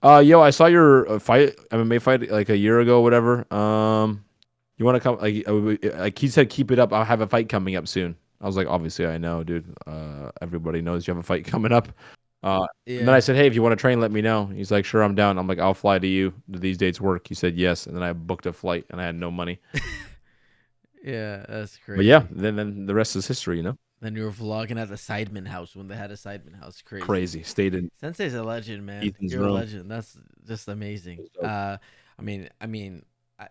Speaker 1: Yo, I saw your MMA fight like a year ago, whatever. You want to come? Like he said, keep it up. I'll have a fight coming up soon. I was like, obviously, I know, dude. Everybody knows you have a fight coming up. And then I said, hey, if you want to train, let me know. He's like, sure, I'm down. I'm like, I'll fly to you. Do these dates work? He said yes. And then I booked a flight, and I had no money.
Speaker 5: Yeah, that's crazy.
Speaker 1: But yeah, then the rest is history,
Speaker 5: Then you were vlogging at the Sidemen house when they had a Sidemen house.
Speaker 1: Crazy. Stayed in.
Speaker 5: Sensei's a legend, man.
Speaker 1: Ethan's
Speaker 5: You're
Speaker 1: room.
Speaker 5: a legend. That's just amazing. I mean,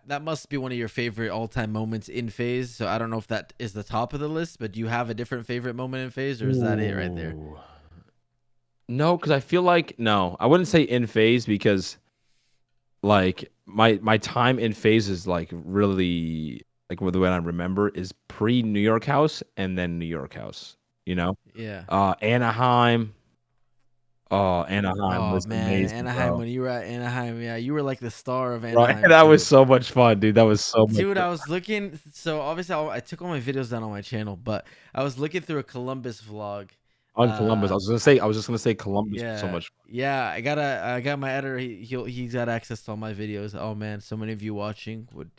Speaker 5: that must be one of your favorite all-time moments in FaZe. So I don't know if that is the top of the list, but do you have a different favorite moment in FaZe, or is that it right there?
Speaker 1: No, because I feel like no, I wouldn't say in FaZe because like my time in FaZe is like really like the way I remember is pre New York House and then New York House. You know,
Speaker 5: Yeah.
Speaker 1: Anaheim. Oh, Anaheim was
Speaker 5: man,
Speaker 1: amazing,
Speaker 5: Anaheim.
Speaker 1: bro.
Speaker 5: When you were at Anaheim, yeah, you were like the star of
Speaker 1: Right,
Speaker 5: Anaheim.
Speaker 1: that was
Speaker 5: too.
Speaker 1: so much fun, dude. That was so much
Speaker 5: Dude,
Speaker 1: fun.
Speaker 5: I was looking. So obviously, I took all my videos down on my channel, but I was looking through a Columbus vlog.
Speaker 1: On Columbus. I was just gonna say Columbus was so much fun.
Speaker 5: Yeah, I got my editor. He's got access to all my videos. Oh man, so many of you watching would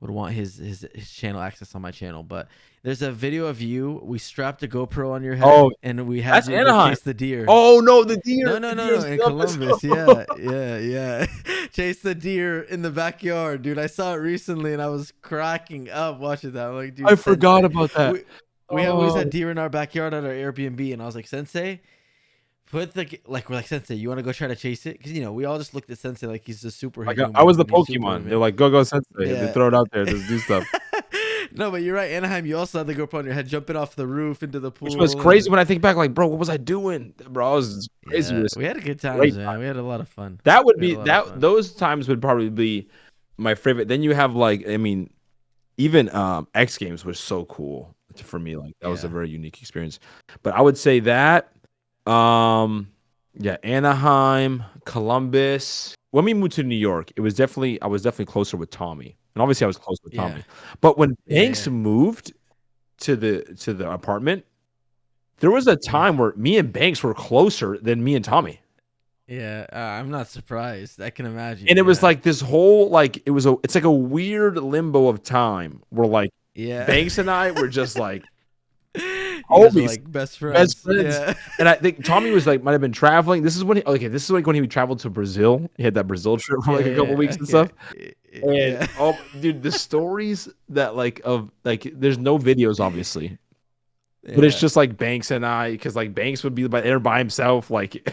Speaker 5: want his channel access on my channel. But there's a video of you. We strapped a GoPro on your head, and we had
Speaker 1: that's
Speaker 5: you go
Speaker 1: Anaheim.
Speaker 5: chase the deer.
Speaker 1: Oh no, the deer!
Speaker 5: No,
Speaker 1: deer's
Speaker 5: in Columbus. Yeah. Chase the deer in the backyard, dude. I saw it recently, and I was cracking up watching that. I'm like, dude,
Speaker 1: I forgot about that.
Speaker 5: We always had deer in our backyard at our Airbnb, and I was like, Sensei, we're like, Sensei, you want to go try to chase it? Because we all just looked at Sensei like he's a superhero.
Speaker 1: I was the Pokemon. They're like, go Sensei.
Speaker 5: Yeah.
Speaker 1: They throw it out there. Just do stuff.
Speaker 5: No, but you're right. Anaheim, you also had the GoPro on your head, jumping off the roof into the pool.
Speaker 1: Which was crazy when I think back. Like, bro, what was I doing, bro? I was crazy.
Speaker 5: Yeah, we had a good time, man. We had a lot of fun.
Speaker 1: That would be that. Those times would probably be my favorite. Then you have like, I mean, even X Games was so cool for me. Like that was a very unique experience. But I would say that, Anaheim, Columbus. When we moved to New York, I was definitely closer with Tommy, and obviously I was close with Tommy. But when Banks moved to the apartment, there was a time where me and Banks were closer than me and Tommy.
Speaker 5: Yeah, I'm not surprised. I can imagine.
Speaker 1: And it was like this whole like it's like a weird limbo of time where like Banks and I were just like
Speaker 5: always like best friends.
Speaker 1: Yeah. And I think Tommy was like might have been traveling. This is when he traveled to Brazil. He had that Brazil trip for like a couple weeks and stuff. And dude, the stories that there's no videos obviously. But it's just like Banks and I, because like Banks would be there by himself, like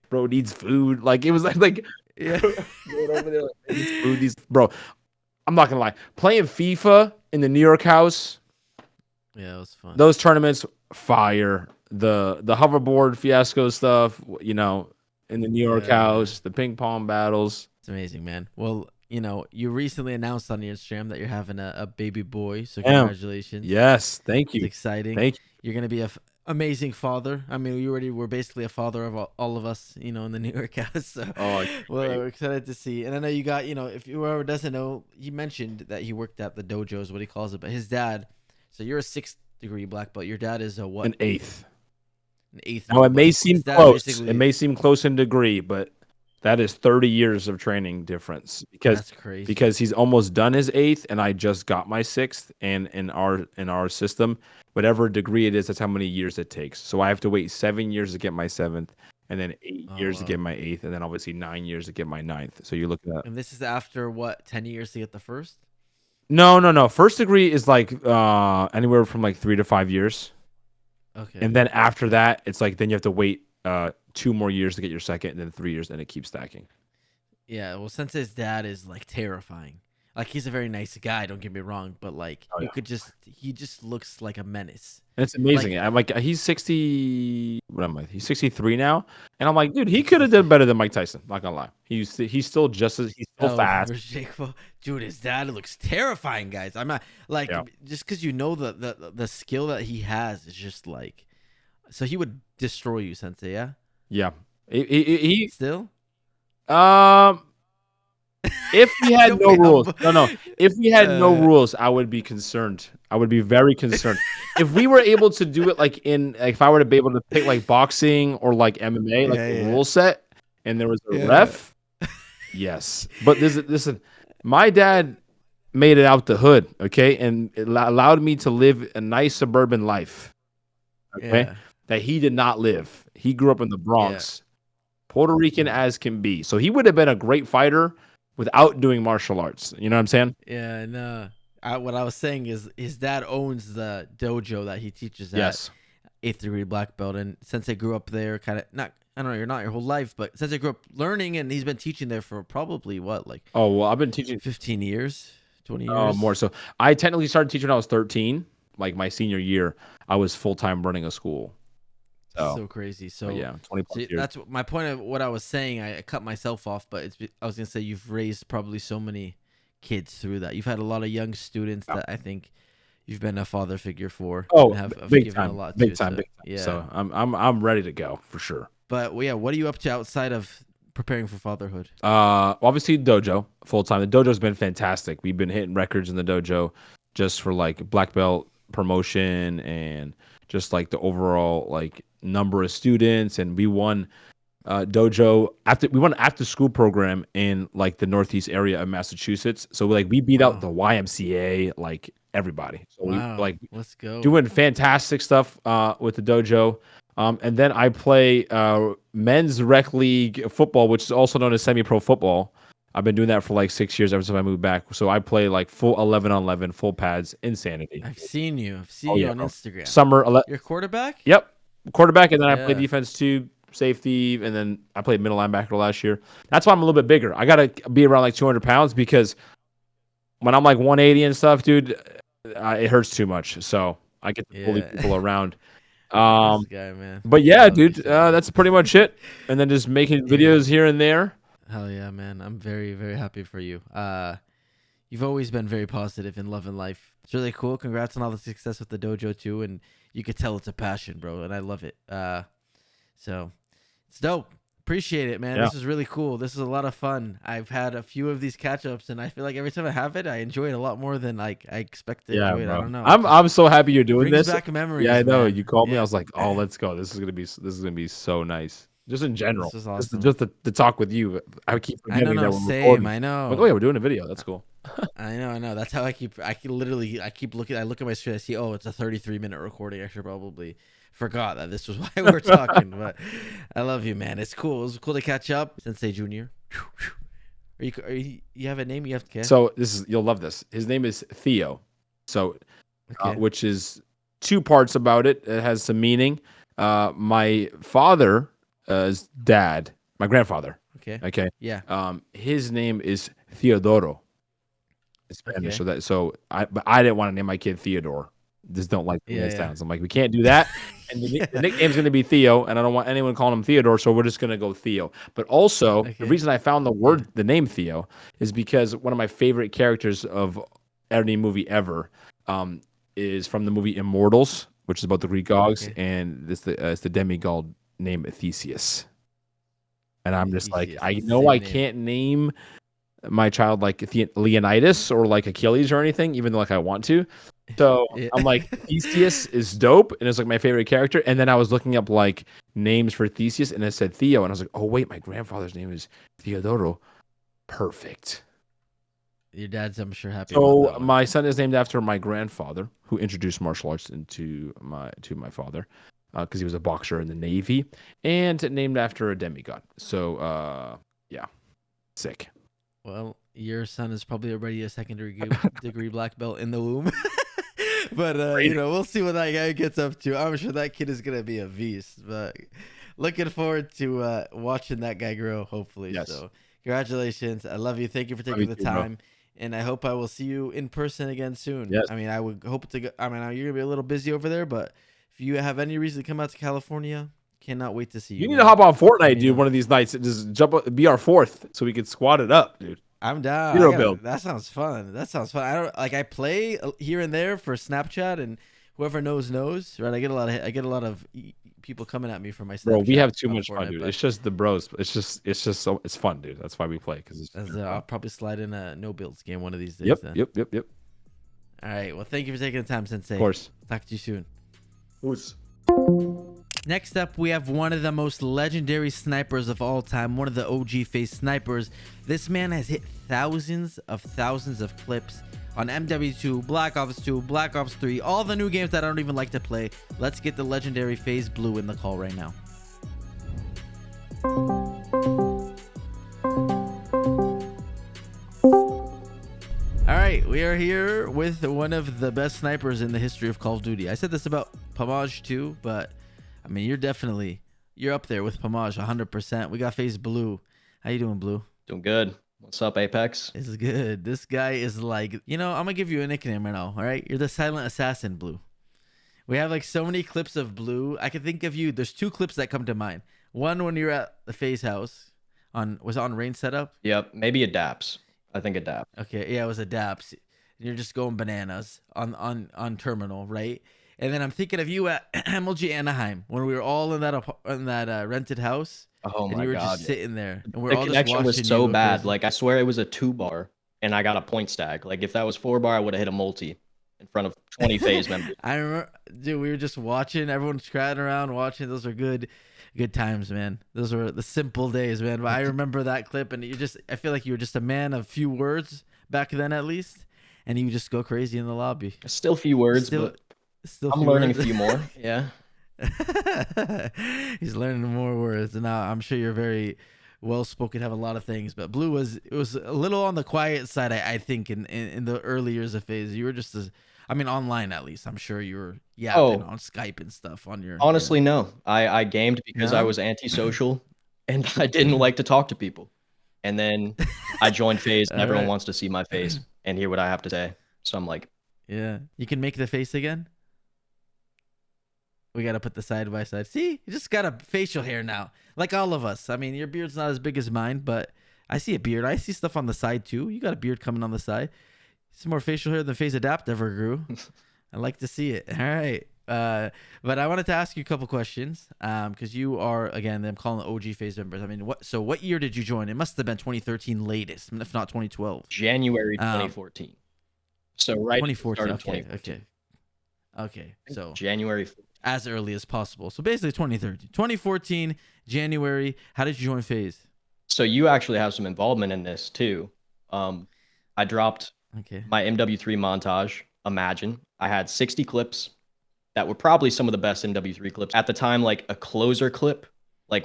Speaker 1: bro needs food. Like it was like going over there, like, needs food. Bro, I'm not gonna lie, playing FIFA in the New York house.
Speaker 5: Yeah, it was fun.
Speaker 1: Those tournaments, fire. The hoverboard fiasco stuff, in the New York house, the ping pong battles.
Speaker 5: It's amazing, man. Well, you recently announced on your Instagram that you're having a baby boy, so congratulations.
Speaker 1: Yes, thank you.
Speaker 5: It's exciting.
Speaker 1: Thank you.
Speaker 5: You're gonna be a amazing father. I mean, you already were basically a father of all of us, in the New York house. So, we're excited to see. And I know you got, if whoever doesn't know, he mentioned that he worked at the dojo, is what he calls it. But his dad, so you're a 6th degree black belt. Your dad is a what?
Speaker 1: An 8th.
Speaker 5: An 8th.
Speaker 1: Now it may seem close. It may seem close in degree, but that is 30 years of training difference
Speaker 5: that's crazy.
Speaker 1: Because he's almost done his 8th and I just got my 6th, and in our system, whatever degree it is, that's how many years it takes. So I have to wait 7 years to get my 7th, and then 8 years to get my 8th, and then obviously 9 years to get my 9th. So you're looking at.
Speaker 5: And this is after what, 10 years to get the first?
Speaker 1: No. First degree is like anywhere from like 3 to 5 years.
Speaker 5: Okay.
Speaker 1: And then after that, it's like then you have to wait 2 more years to get your second, and then 3 years, and it keeps stacking.
Speaker 5: Yeah, well, since his dad is like terrifying. Like he's a very nice guy, don't get me wrong, but like he just looks like a menace.
Speaker 1: And it's amazing. I'm like, he's 60. What am I? He's 63 now, and I'm like, dude, he could have done better than Mike Tyson. Not gonna lie, he's still just as he's still fast.
Speaker 5: Dude, his dad looks terrifying, guys. I'm not like just because the skill that he has is just like, so he would destroy you, Sensei. Yeah.
Speaker 1: He
Speaker 5: still.
Speaker 1: If we had no rules, if we had no rules, I would be concerned. I would be very concerned. If we were able to do it if I were to be able to pick like boxing or like MMA, a rule set, and there was a ref, yes. But listen, my dad made it out the hood, okay, and it allowed me to live a nice suburban life, okay, that he did not live. He grew up in the Bronx, Puerto Rican as can be. So he would have been a great fighter without doing martial arts. You know what I'm saying?
Speaker 5: Yeah, no. What I was saying is his dad owns the dojo that he teaches at 8th degree black belt, and Sensei grew up there, I don't know, you're not your whole life, but since I grew up learning, and he's been teaching there for probably what, like
Speaker 1: Oh well, I've been teaching
Speaker 5: 15 years, 20 years.
Speaker 1: more. So I technically started teaching when I was 13. Like my senior year, I was full time running a school.
Speaker 5: So crazy. So
Speaker 1: yeah, 20 plus years.
Speaker 5: that's my point of what I was saying. I cut myself off, but I was gonna say you've raised probably so many kids through that. You've had a lot of young students that I think you've been a father figure for.
Speaker 1: Oh,
Speaker 5: and have
Speaker 1: big
Speaker 5: given
Speaker 1: time,
Speaker 5: a lot
Speaker 1: big
Speaker 5: to,
Speaker 1: time,
Speaker 5: so,
Speaker 1: big time.
Speaker 5: yeah.
Speaker 1: So I'm ready to go for sure.
Speaker 5: But yeah, what are you up to outside of preparing for fatherhood?
Speaker 1: Obviously dojo full time. The dojo's been fantastic. We've been hitting records in the dojo just for like black belt promotion and just like the overall like number of students. And we won dojo after school program in like the northeast area of Massachusetts. So like we beat out the YMCA, like everybody. So
Speaker 5: Wow,
Speaker 1: we like
Speaker 5: let's go.
Speaker 1: doing fantastic stuff with the dojo. And then I play men's rec league football, which is also known as semi-pro football. I've been doing that for like 6 years ever since I moved back. So I play like full 11-on-11, full pads, insanity.
Speaker 5: I've seen you on
Speaker 1: bro.
Speaker 5: Instagram.
Speaker 1: Summer.
Speaker 5: You're a quarterback?
Speaker 1: Yep, quarterback, and then I play
Speaker 5: Yeah.
Speaker 1: defense too, safety, and then I played middle linebacker last year. That's why I'm a little bit bigger. I gotta be around like 200 pounds because when I'm like 180 and stuff, dude, it hurts too much. So I get to bully people around.
Speaker 5: This guy, man.
Speaker 1: But yeah,
Speaker 5: Love
Speaker 1: dude,
Speaker 5: you so much.
Speaker 1: that's pretty much it. And then just making videos here and there.
Speaker 5: Hell yeah, man. I'm very, very happy for you. You've always been very positive in love and life. It's really cool. Congrats on all the success with the dojo too. And you could tell it's a passion, bro. And I love it. So it's dope. Appreciate it, man.
Speaker 1: Yeah.
Speaker 5: This is really cool. This is a lot of fun. I've had a few of these catch-ups, and I feel like every time I have it, I enjoy it a lot more than like I expect to enjoy it.
Speaker 1: Bro.
Speaker 5: I don't know.
Speaker 1: I'm so happy you're doing
Speaker 5: brings
Speaker 1: this.
Speaker 5: back memories.
Speaker 1: Yeah, I know.
Speaker 5: man.
Speaker 1: You called me.
Speaker 5: Yeah.
Speaker 1: I was like, oh, let's go. This is gonna be so nice. Just in general.
Speaker 5: This is awesome.
Speaker 1: Just to talk with you. I keep
Speaker 5: I
Speaker 1: forgetting
Speaker 5: know,
Speaker 1: that we're
Speaker 5: same.
Speaker 1: recording.
Speaker 5: I know.
Speaker 1: I'm like, oh yeah, we're doing a video. That's cool.
Speaker 5: I know. That's how I keep literally looking. I look at my screen. I see, oh, it's a 33-minute recording. I should probably forgot that this was why we're talking. But I love you, man. It's cool. It was cool to catch up. Sensei Junior. You have a name? You have to.
Speaker 1: So you'll love this. His name is Theo. So, which is two parts about it. It has some meaning. My father's dad, my grandfather. Okay.
Speaker 5: Yeah.
Speaker 1: His name is Theodoro. It's Spanish.
Speaker 5: Okay.
Speaker 1: But I didn't want to name my kid Theodore. Just don't like the way it sounds. I'm like, we can't do that. And the nickname's going to be Theo, and I don't want anyone calling him Theodore, so we're just going to go Theo. But also, the reason I found the name Theo is because one of my favorite characters of any movie ever is from the movie Immortals, which is about the Greek gods, and it's the demigod named Theseus. And I'm just like, I know I can't name my child like Leonidas or like Achilles or anything, even though like I want to. So I'm like, Theseus is dope, and it's like my favorite character. And then I was looking up like names for Theseus, and it said Theo, and I was like, oh wait, my grandfather's name is Theodoro. Perfect.
Speaker 5: Your dad's, I'm sure, happy.
Speaker 1: So my son is named after my grandfather, who introduced martial arts to my father, because he was a boxer in the Navy, and named after a demigod. So yeah, sick.
Speaker 5: Well, your son is probably already a secondary degree black belt in the womb. But we'll see what that guy gets up to. I'm sure that kid is gonna be a beast. But looking forward to watching that guy grow. Hopefully.
Speaker 1: Yes.
Speaker 5: So congratulations. I love you. Thank you for taking the time. Bro. And I hope I will see you in person again soon.
Speaker 1: Yes.
Speaker 5: I mean, I would hope to. You're gonna be a little busy over there, but if you have any reason to come out to California, cannot wait to see you.
Speaker 1: You need to hop on Fortnite, dude. One of these nights, just jump up, be our fourth, so we could squat it up, dude.
Speaker 5: I'm down.
Speaker 1: Hero build.
Speaker 5: That sounds fun. I play here and there for Snapchat, and whoever knows. Right? I get a lot of people coming at me for my Snapchat.
Speaker 1: Bro, we have too much
Speaker 5: Fortnite,
Speaker 1: fun, dude. It's just the bros. It's just so it's fun, dude. That's why we play.
Speaker 5: I'll probably slide in a no builds game one of these days.
Speaker 1: Yep.
Speaker 5: All right. Well, thank you for taking the time, Sensei.
Speaker 1: Of course.
Speaker 5: Talk to you soon.
Speaker 1: Who's?
Speaker 5: Next up, we have one of the most legendary snipers of all time, one of the OG FaZe snipers. This man has hit thousands of clips on MW2, Black Ops 2, Black Ops 3, all the new games that I don't even like to play. Let's get the legendary FaZe Bloo in the call right now. All right, we are here with one of the best snipers in the history of Call of Duty. I said this about Pamaj too, but I mean, you're up there with Pamaj 100%. We got FaZe Bloo. How you doing, Blue?
Speaker 3: Doing good. What's up, Apex?
Speaker 5: It's good. This guy is like, I'm gonna give you a nickname right now. All right, you're the silent assassin, Blue. We have like so many clips of Blue. I can think of you. There's 2 clips that come to mind. One when you're at the FaZe house was it on Rain setup?
Speaker 3: Yep, maybe Adapts. I think Adapt.
Speaker 5: Okay, yeah, it was Adapts. You're just going bananas on Terminal, right? And then I'm thinking of you at MLG Anaheim when we were all in that rented house.
Speaker 3: Oh
Speaker 5: and
Speaker 3: my
Speaker 5: you were
Speaker 3: God.
Speaker 5: just sitting there, and we're
Speaker 3: The
Speaker 5: all just
Speaker 3: connection was
Speaker 5: watching
Speaker 3: so
Speaker 5: you
Speaker 3: bad.
Speaker 5: crazy.
Speaker 3: Like, I swear it was a 2-bar, and I got a point stack. Like, if that was 4-bar, I would have hit a multi in front of 20 FaZe members.
Speaker 5: I remember, dude, we were just watching, everyone's crowding around watching. Those are good times, man. Those were the simple days, man. But I remember that clip, and I feel like you were just a man of few words back then, at least, and you just go crazy in the lobby.
Speaker 3: Still few words, but I'm learning a few more. Yeah.
Speaker 5: He's learning more words, and now I'm sure you're very well spoken, have a lot of things. But Blue was a little on the quiet side, I think, in the early years of FaZe. You were just online at least. I'm sure you were on Skype and stuff on your.
Speaker 3: Honestly, no. I gamed because I was antisocial and I didn't like to talk to people. And then I joined FaZe, and everyone wants to see my face and hear what I have to say. So I'm like,
Speaker 5: yeah, you can make the face again. We got to put the side by side. See, you just got a facial hair now, like all of us. I mean, your beard's not as big as mine, but I see a beard. I see stuff on the side too. You got a beard coming on the side. Some more facial hair than FaZe Adapt ever grew. I like to see it. All right. But I wanted to ask you a couple questions because you are, again, I'm calling the OG FaZe members. I mean, what year did you join? It must have been 2013 latest, if not 2012.
Speaker 3: January 2014. So right
Speaker 5: 2014.
Speaker 3: At the start of 2014.
Speaker 5: Okay. So
Speaker 3: January.
Speaker 5: As early as possible. So basically 2013. 2014, January. How did you join FaZe?
Speaker 3: So you actually have some involvement in this too. I dropped my MW3 montage, Imagine. I had 60 clips that were probably some of the best MW3 clips. At the time, like a closer clip,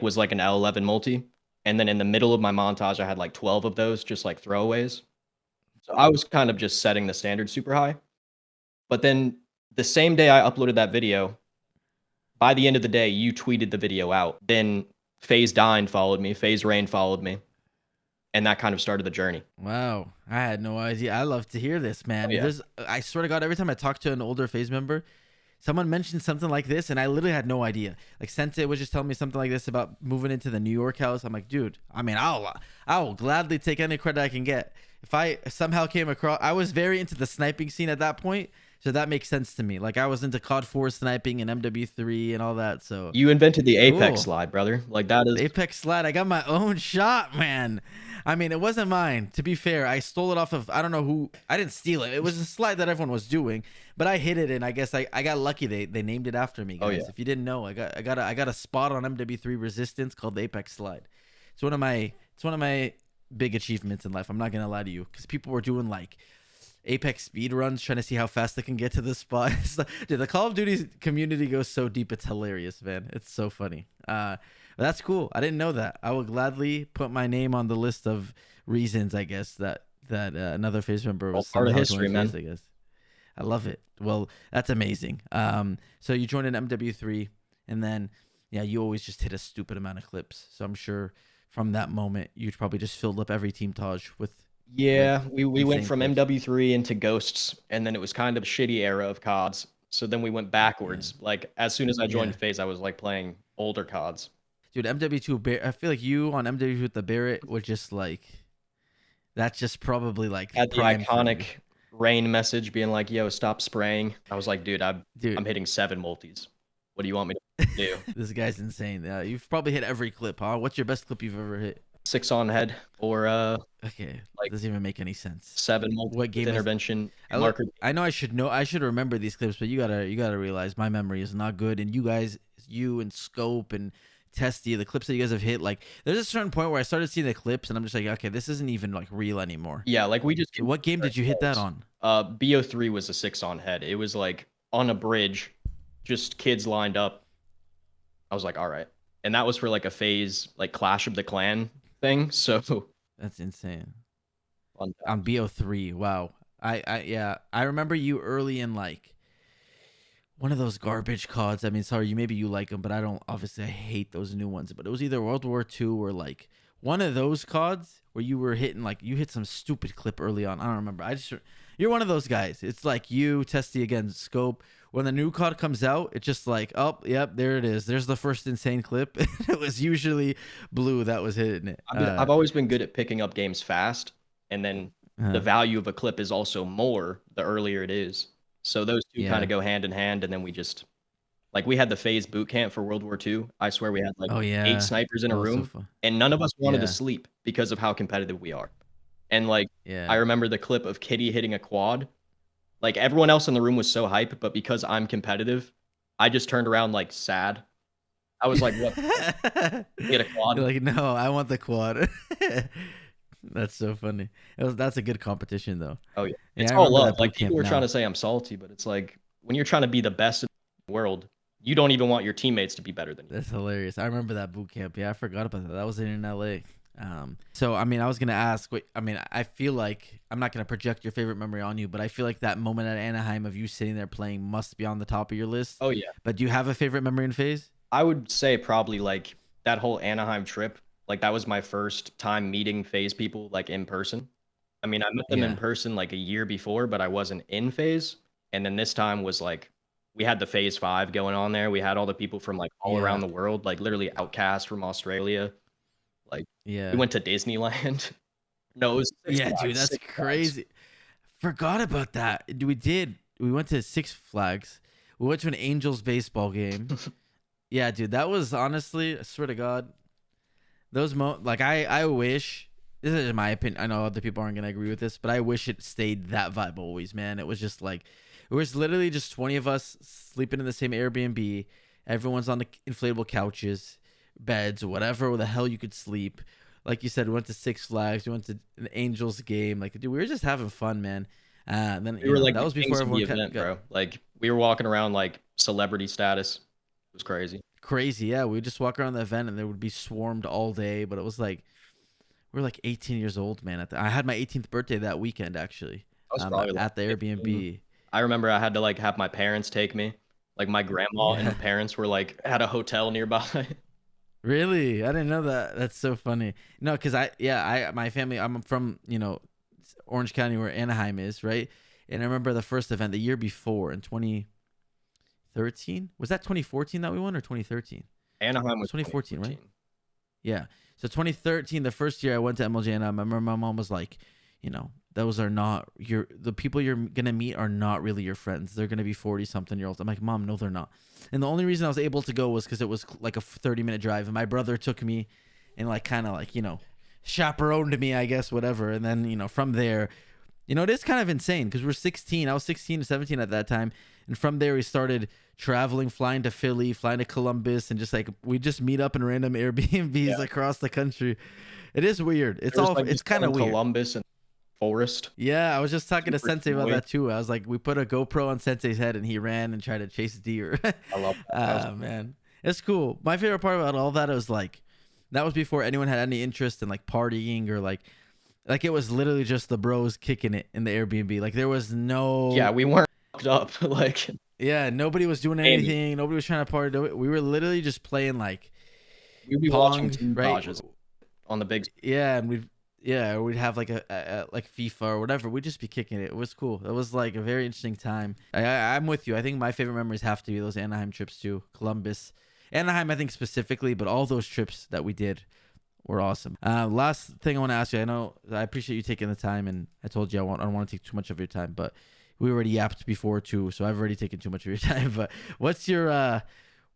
Speaker 3: was like an L11 multi. And then in the middle of my montage, I had like 12 of those, just like throwaways. So I was kind of just setting the standard super high. But then the same day I uploaded that video, by the end of the day, you tweeted the video out. Then FaZe Dine followed me. FaZe Rain followed me. And that kind of started the journey.
Speaker 5: Wow. I had no idea. I love to hear this, man.
Speaker 3: Oh, yeah.
Speaker 5: I swear to God, every time I talk to an older FaZe member, someone mentioned something like this, and I literally had no idea. Like, Sensei was just telling me something like this about moving into the New York house. I'm like, dude, I mean, I'll gladly take any credit I can get. If I somehow came across, I was very into the sniping scene at that point. So that makes sense to me. Like, I was into COD 4 sniping and MW3 and all that. So
Speaker 3: you invented the Apex slide, brother. Like, that is
Speaker 5: Apex slide. I got my own shot, man. I mean, it wasn't mine. To be fair, I stole it off of, I don't know who. I didn't steal it. It was a slide that everyone was doing, but I hit it, and I guess I got lucky. They named it after me, guys.
Speaker 3: Oh, yeah.
Speaker 5: If you didn't know, I got a spot on MW3 Resistance called the Apex slide. It's one of my big achievements in life. I'm not gonna lie to you, because people were doing like Apex speed runs trying to see how fast they can get to the spot. Dude, the Call of Duty community goes so deep, it's hilarious, man. It's so funny. That's cool. I didn't know that. I will gladly put my name on the list of reasons, I guess, that another FaZe member was
Speaker 3: part of history, man.
Speaker 5: I guess. I love it. Well, that's amazing. So you joined an MW3, and then you always just hit a stupid amount of clips. So I'm sure from that moment you probably just filled up every team Taj with.
Speaker 3: Yeah, we went from
Speaker 5: clips.
Speaker 3: MW3 into Ghosts, and then it was kind of a shitty era of CODs. So then we went backwards. Like, as soon as I joined FaZe, I was like playing older CODs.
Speaker 5: Dude, MW2, I feel like you on MW2 with the Barrett was just like, that's just probably like
Speaker 3: Had the iconic Rain message being like, yo, stop spraying. I was like, dude, I'm hitting 7 multis. What do you want me to do?
Speaker 5: This guy's insane. You've probably hit every clip, huh? What's your best clip you've ever hit?
Speaker 3: 6 on head, or
Speaker 5: okay,
Speaker 3: like,
Speaker 5: doesn't even make any sense.
Speaker 3: 7 multi
Speaker 5: what game
Speaker 3: intervention.
Speaker 5: I know I should remember these clips, but you gotta realize my memory is not good. And you and Scope and Testy, the clips that you guys have hit, like, there's a certain point where I started seeing the clips and I'm just like, okay, this isn't even like real anymore.
Speaker 3: Yeah, like we just.
Speaker 5: What game did you hit that on?
Speaker 3: BO3 was a 6 on head. It was like on a bridge, just kids lined up. I was like, all right, and that was for like a FaZe like Clash of the Clan thing. So
Speaker 5: that's insane. On BO3, wow. I remember you early in, like, one of those garbage CODs. I mean, sorry, maybe you like them, but I don't. Obviously, I hate those new ones. But it was either World War II or like one of those CODs where you were hitting like you hit some stupid clip early on. I don't remember. You're one of those guys. It's like you, Testy against Scope. When the new COD comes out, it's just like, oh, yep, there it is. There's the first insane clip. It was usually Blue that was hitting it.
Speaker 3: I mean, I've always been good at picking up games fast, and then the value of a clip is also more the earlier it is. So those two kind of go hand in hand, and then we just like we had the FaZe boot camp for World War II. I swear we had like 8 snipers in a room, and none of us wanted to sleep because of how competitive we are. And like I remember the clip of Kitty hitting a quad. Like everyone else in the room was so hype, but because I'm competitive, I just turned around like sad. I was like, "What? Get a quad?"
Speaker 5: You're like, no, I want the quad. That's so funny. That's a good competition though.
Speaker 3: Oh yeah, it's all love. Like people were trying to say I'm salty, but it's like when you're trying to be the best in the world, you don't even want your teammates to be better than you.
Speaker 5: That's hilarious. I remember that boot camp. Yeah, I forgot about that. That was in LA. So I mean, I was gonna ask. I mean, I feel like I'm not gonna project your favorite memory on you, but I feel like that moment at Anaheim of you sitting there playing must be on the top of your list.
Speaker 3: Oh yeah.
Speaker 5: But do you have a favorite memory in FaZe?
Speaker 3: I would say probably like that whole Anaheim trip. Like that was my first time meeting FaZe people like in person. I mean, I met them in person like a year before, but I wasn't in FaZe. And then this time was like we had the FaZe 5 going on there. We had all the people from like all around the world, like literally Outcast from Australia. Like we went to Disneyland. No, it was
Speaker 5: dude, that's crazy. Forgot about that. We went to Six Flags. We went to an Angels baseball game. Yeah, dude, that was honestly, I swear to God, those like I wish, this is my opinion. I know other people aren't gonna agree with this, but I wish it stayed that vibe always, man. It was just like it was literally just 20 of us sleeping in the same Airbnb. Everyone's on the inflatable couches, beds, whatever the hell you could sleep. Like you said, we went to Six Flags, we went to an Angels game. Like, dude, we were just having fun, man. Then
Speaker 3: we were like, that was before everyone event, bro. Like, we were walking around like celebrity status. It was crazy.
Speaker 5: Crazy, yeah. We would just walk around the event and there would be swarmed all day. But it was like we were like 18 years old, man. I had my 18th birthday that weekend, actually.
Speaker 3: I was
Speaker 5: at the Airbnb.
Speaker 3: I remember I had to like have my parents take me. Like my grandma and parents were like had a hotel nearby.
Speaker 5: Really? I didn't know that. That's so funny. No, because my family, I'm from, Orange County where Anaheim is, right? And I remember the first event the year before in 2013. Was that 2014 that we won or 2013?
Speaker 3: Anaheim was
Speaker 5: 2014, right? Yeah. So 2013, the first year I went to MLJ, and I remember my mom was like, those are not the people you're going to meet are not really your friends. They're going to be 40-something-year-olds. I'm like, Mom, no, they're not. And the only reason I was able to go was because it was like a 30-minute drive. And my brother took me and like kind of like, chaperoned me, I guess, whatever. And then, from there, it is kind of insane because we're 16. I was 16 to 17 at that time. And from there, we started traveling, flying to Philly, flying to Columbus. And just like we just meet up in random Airbnbs across the country. It is weird. It's kind of weird.
Speaker 3: Columbus and Forest.
Speaker 5: Yeah, I was just talking to Sensei about that too. I was like, we put a GoPro on Sensei's head and he ran and tried to chase deer.
Speaker 3: I love that.
Speaker 5: Man, it's cool. My favorite part about all that was like, that was before anyone had any interest in like partying or like it was literally just the bros kicking it in the Airbnb. Like there was no.
Speaker 3: Yeah, we weren't fucked up. Like.
Speaker 5: Yeah, nobody was doing anything. Nobody was trying to party. We were literally just playing like.
Speaker 3: We'd be watching right on the big.
Speaker 5: Yeah, and we'd have like a like FIFA or whatever. We'd just be kicking it. It was cool. It was like a very interesting time. I'm with you. I think my favorite memories have to be those Anaheim trips too. Columbus, Anaheim, I think specifically, but all those trips that we did were awesome. Last thing I want to ask you. I know I appreciate you taking the time, and I told you I don't want to take too much of your time, but we already yapped before too, so I've already taken too much of your time. But what's your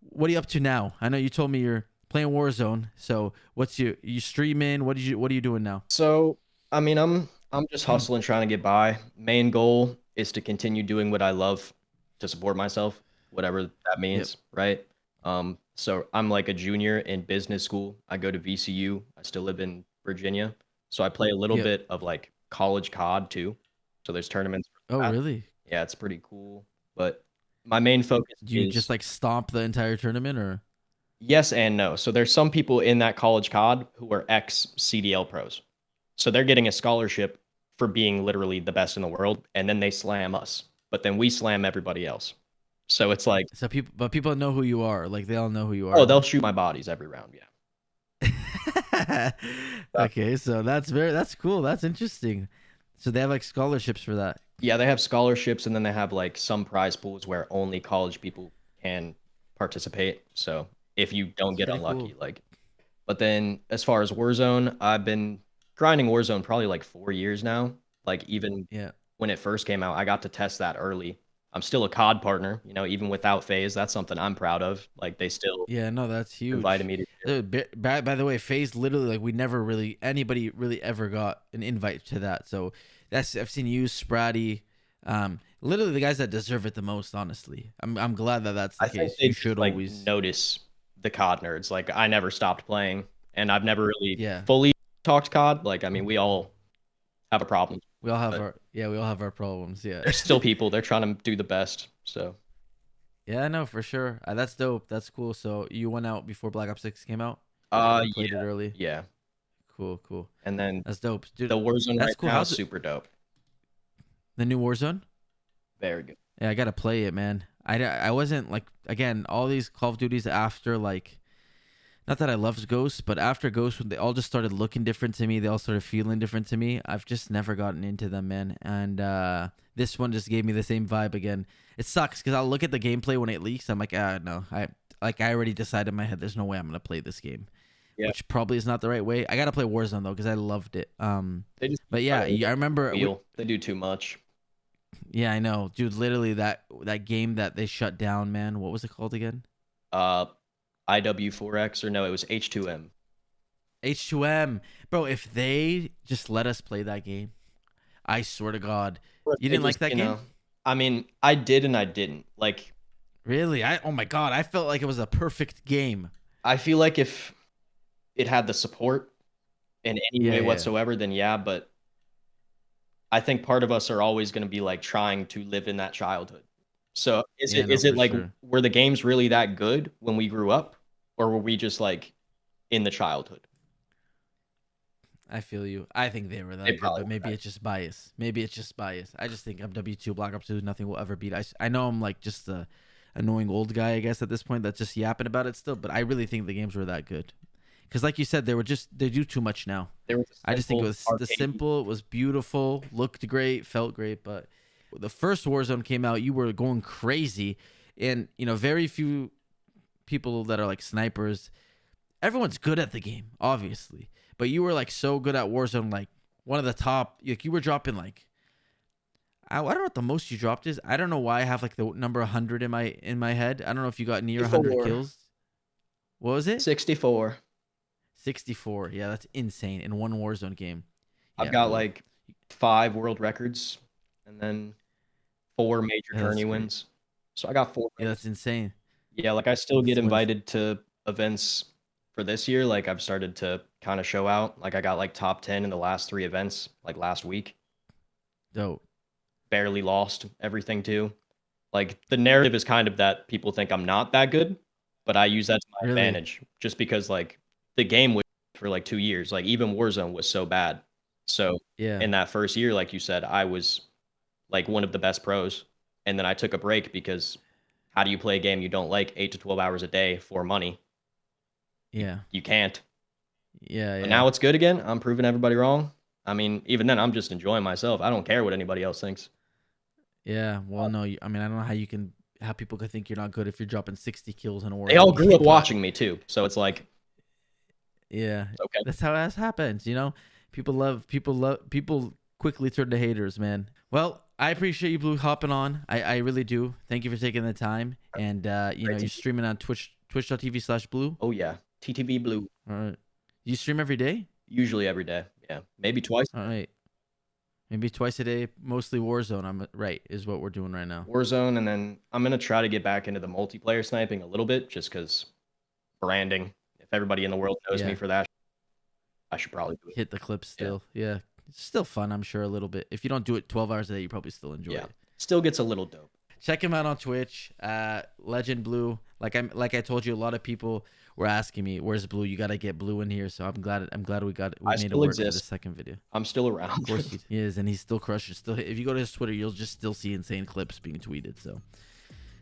Speaker 5: what are you up to now? I know you told me you're playing Warzone. So what's you streaming? What are you doing now?
Speaker 3: So I mean, I'm just hustling, trying to get by. Main goal is to continue doing what I love to support myself, whatever that means, right? So I'm like a junior in business school. I go to VCU. I still live in Virginia. So I play a little bit of like college COD too. So there's tournaments.
Speaker 5: Oh, really?
Speaker 3: Yeah, it's pretty cool. But my main focus
Speaker 5: Do you just like stomp the entire tournament or?
Speaker 3: Yes and no. So there's some people in that college COD who are ex-CDL pros. So they're getting a scholarship for being literally the best in the world, and then they slam us. But then we slam everybody else. So it's like,
Speaker 5: So people know who you are. Like they all know who you are.
Speaker 3: oh, they'll shoot my bodies every round. Yeah.
Speaker 5: Okay, so that's cool. That's interesting. So they have like scholarships for that.
Speaker 3: Yeah, they have scholarships, and then they have like some prize pools where only college people can participate. So if you don't get unlucky,
Speaker 5: cool.
Speaker 3: like, but then as far as Warzone, I've been grinding Warzone probably like 4 years now. Like even when it first came out, I got to test that early. I'm still a COD partner, you know, even without FaZe. That's something I'm proud of. Like they still
Speaker 5: that's huge.
Speaker 3: invited me to.
Speaker 5: Dude, by the way, FaZe literally like we never really anybody really ever got an invite to that. So that's I've seen you, Spratty, literally the guys that deserve it the most. Honestly, I'm glad that that's the case. You should
Speaker 3: like,
Speaker 5: always
Speaker 3: notice the COD nerds. Like I never stopped playing, and I've never really
Speaker 5: fully
Speaker 3: talked COD. Like I mean, we all have a problem.
Speaker 5: We all have our problems. Yeah,
Speaker 3: there's still people. They're trying to do the best. So
Speaker 5: yeah, no, for sure. That's dope. That's cool. So you went out before Black Ops 6 came out? Played it early.
Speaker 3: Yeah.
Speaker 5: Cool.
Speaker 3: And then
Speaker 5: that's dope, dude.
Speaker 3: The Warzone right now is super dope.
Speaker 5: The new Warzone?
Speaker 3: Very good.
Speaker 5: Yeah, I gotta play it, man. I wasn't like, again, all these Call of Duties after like, not that I loved Ghost, but after Ghost, when they all just started looking different to me, they all started feeling different to me. I've just never gotten into them, man. And this one just gave me the same vibe again. It sucks because I'll look at the gameplay when it leaks. I'm like, no, I already decided in my head, there's no way I'm gonna play this game. Yeah. Which probably is not the right way. I gotta play Warzone though because I loved it. But yeah, I remember
Speaker 3: they do too much.
Speaker 5: Yeah, I know, dude. Literally that game that they shut down, man. What was it called again?
Speaker 3: IW4X or no, it was H2M.
Speaker 5: H2M, bro. If they just let us play that game, I swear to God, you didn't like that game?
Speaker 3: Know, I mean, I did and I didn't. Like,
Speaker 5: really? Oh my God, I felt like it was a perfect game.
Speaker 3: I feel like if it had the support in any way whatsoever, then yeah. But I think part of us are always going to be like trying to live in that childhood. So is it like, were the games really that good when we grew up, or were we just like in the childhood?
Speaker 5: I feel you. I think they were that good, but maybe it's just bias. Maybe it's just bias. I just think MW2, Black Ops 2, nothing will ever beat. I know I'm like just a annoying old guy, I guess, at this point that's just yapping about it still, but I really think the games were that good. Because like you said, they do too much now. I just think it was simple, it was beautiful, looked great, felt great, but the first Warzone came out, you were going crazy, and you know, very few people that are like snipers. Everyone's good at the game, obviously, but you were like so good at Warzone, like one of the top. Like you were dropping like, I don't know what the most you dropped is. I don't know why I have like the number 100 in my head. I don't know if you got near 100 kills. What was it?
Speaker 3: 64.
Speaker 5: 64. Yeah, that's insane in one Warzone game.
Speaker 3: I've got like 5 world records and then 4 major tourney wins. So I got 4.
Speaker 5: Yeah, that's insane.
Speaker 3: Yeah, like I still get invited to events for this year. Like I've started to kind of show out. Like I got like top 10 in the last 3 events, like last week.
Speaker 5: Dope.
Speaker 3: Barely lost everything too. Like the narrative is kind of that people think I'm not that good, but I use that to my advantage just because like the game was for like 2 years. Like even Warzone was so bad. So in that first year, like you said, I was like one of the best pros. And then I took a break because how do you play a game you don't like 8 to 12 hours a day for money?
Speaker 5: Yeah.
Speaker 3: You can't.
Speaker 5: Yeah.
Speaker 3: But now it's good again. I'm proving everybody wrong. I mean, even then, I'm just enjoying myself. I don't care what anybody else thinks.
Speaker 5: Yeah. Well, no, I mean, I don't know how people could think you're not good if you're dropping 60 kills in a war.
Speaker 3: They all grew up watching me too. So it's like,
Speaker 5: yeah, okay. That's how that happens. You know, people quickly turn to haters, man. Well, I appreciate you, Blue, hopping on. I really do. Thank you for taking the time. And, you know, you're streaming on twitch.tv/Blue.
Speaker 3: Oh, yeah. TTV Blue.
Speaker 5: All right. You stream every day?
Speaker 3: Usually every day. Yeah. Maybe twice.
Speaker 5: All right. Maybe twice a day. Mostly Warzone. I'm right. Is what we're doing right now.
Speaker 3: Warzone. And then I'm going to try to get back into the multiplayer sniping a little bit just because branding. If everybody in the world knows me for that, I should probably do it.
Speaker 5: Hit the clips still. Yeah. It's still fun, I'm sure, a little bit. If you don't do it 12 hours a day, you probably still enjoy it.
Speaker 3: Still gets a little dope.
Speaker 5: Check him out on Twitch, Legend Blue. Like I told you, a lot of people were asking me, "Where's Blue? You gotta get Blue in here." So I'm glad we made it work for the second video.
Speaker 3: I'm still around.
Speaker 5: Of course he is, and he's still crushing. Still, if you go to his Twitter, you'll just still see insane clips being tweeted. So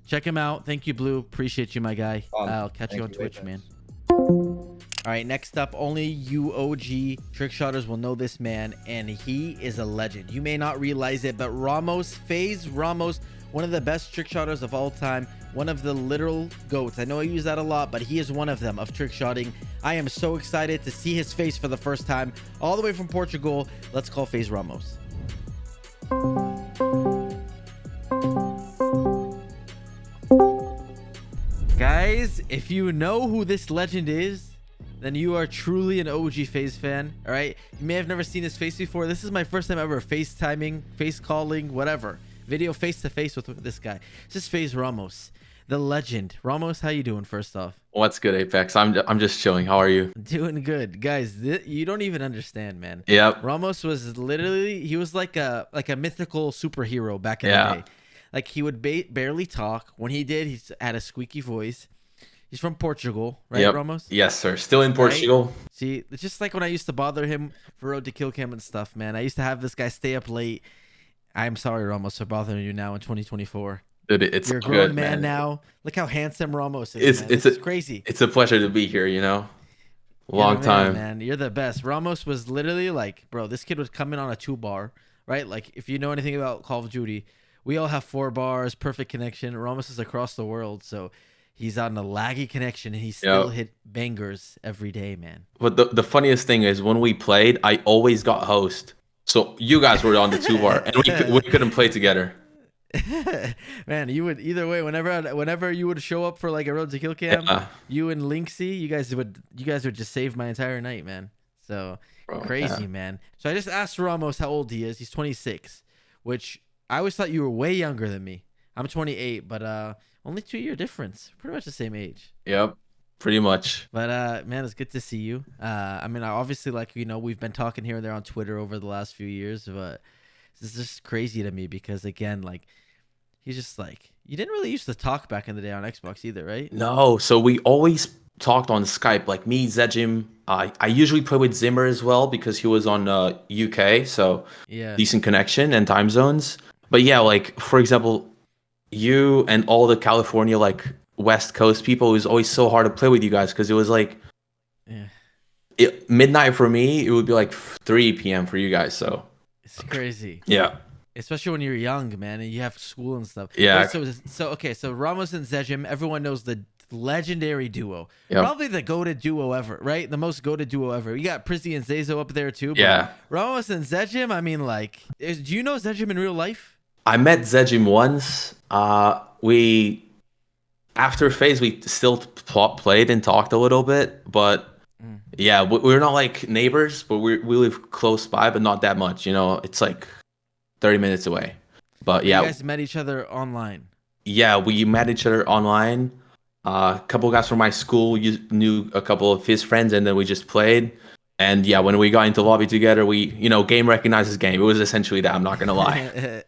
Speaker 5: Check him out. Thank you, Blue. Appreciate you, my guy. I'll catch you on Twitch, man. All right, next up, only you OG trick shotters will know this man, and he is a legend. You may not realize it, but FaZe Ramos, one of the best trick shotters of all time, one of the literal GOATs. I know I use that a lot, but he is one of them of trick shotting. I am so excited to see his face for the first time, all the way from Portugal. Let's call FaZe Ramos. Guys, if you know who this legend is, then you are truly an OG FaZe fan. All right, you may have never seen his face before. This is my first time ever FaceTiming, face calling, whatever, video face to face with this guy. This is FaZe Ramos, the legend. Ramos, how you doing? First off,
Speaker 4: what's good, Apex? I'm just chilling. How are you?
Speaker 5: Doing good, guys. You don't even understand, man.
Speaker 4: Yep.
Speaker 5: Ramos was literally, he was like a mythical superhero back in the day. Like, he would barely talk. When he did, he had a squeaky voice. He's from Portugal, right,
Speaker 4: yep.
Speaker 5: Ramos?
Speaker 4: Yes, sir. Still in Portugal.
Speaker 5: Right? See, it's just like when I used to bother him for Road to Kill Cam and stuff, man. I used to have this guy stay up late. I'm sorry, Ramos, for bothering you now in 2024.
Speaker 4: Dude, it's
Speaker 5: You're a grown man now. Look how handsome Ramos is. It's crazy.
Speaker 4: It's a pleasure to be here, you know? Long time.
Speaker 5: Man. You're the best. Ramos was literally like, bro, this kid was coming on a 2-bar, right? Like, if you know anything about Call of Duty, we all have 4 bars, perfect connection. Ramos is across the world, so he's on a laggy connection, and he still hit bangers every day, man.
Speaker 4: But the funniest thing is, when we played, I always got host. So you guys were on the 2-bar, and we couldn't play together.
Speaker 5: Man, you would either way. Whenever you would show up for like a Road to Kill Cam, you and Linksy, you guys would just save my entire night, man. So crazy, man. So I just asked Ramos how old he is. He's 26, which I always thought you were way younger than me. I'm 28, but only 2-year difference. Pretty much the same age.
Speaker 4: Yep, pretty much.
Speaker 5: But man, it's good to see you. I mean, obviously, like, you know, we've been talking here and there on Twitter over the last few years, but it's just crazy to me because, again, like, he's just like, you didn't really used to talk back in the day on Xbox either, right?
Speaker 4: No, so we always talked on Skype, like me, Zejim. I usually play with Zimmer as well because he was on UK, so decent connection and time zones. But yeah, like, for example, you and all the California, like, West Coast people, it was always so hard to play with you guys because it was like midnight for me. It would be like 3 p.m. for you guys, so
Speaker 5: it's crazy.
Speaker 4: Yeah.
Speaker 5: Especially when you're young, man, and you have school and stuff.
Speaker 4: Yeah.
Speaker 5: Right, so Ramos and Zejim, everyone knows the legendary duo. Yep. Probably the goated duo ever, right? The most goated duo ever. You got Prizzy and Zezo up there too.
Speaker 4: Yeah.
Speaker 5: Ramos and Zejim, I mean, like, do you know Zejim in real life?
Speaker 4: I met Zejim once. After FaZe, we still played and talked a little bit, but yeah, we're not like neighbors, but we live close by, but not that much. You know, it's like 30 minutes away. But yeah,
Speaker 5: you guys met each other online.
Speaker 4: Yeah, we met each other online. A couple of guys from my school knew a couple of his friends, and then we just played. And yeah, when we got into lobby together, game recognizes game. It was essentially that. I'm not gonna lie.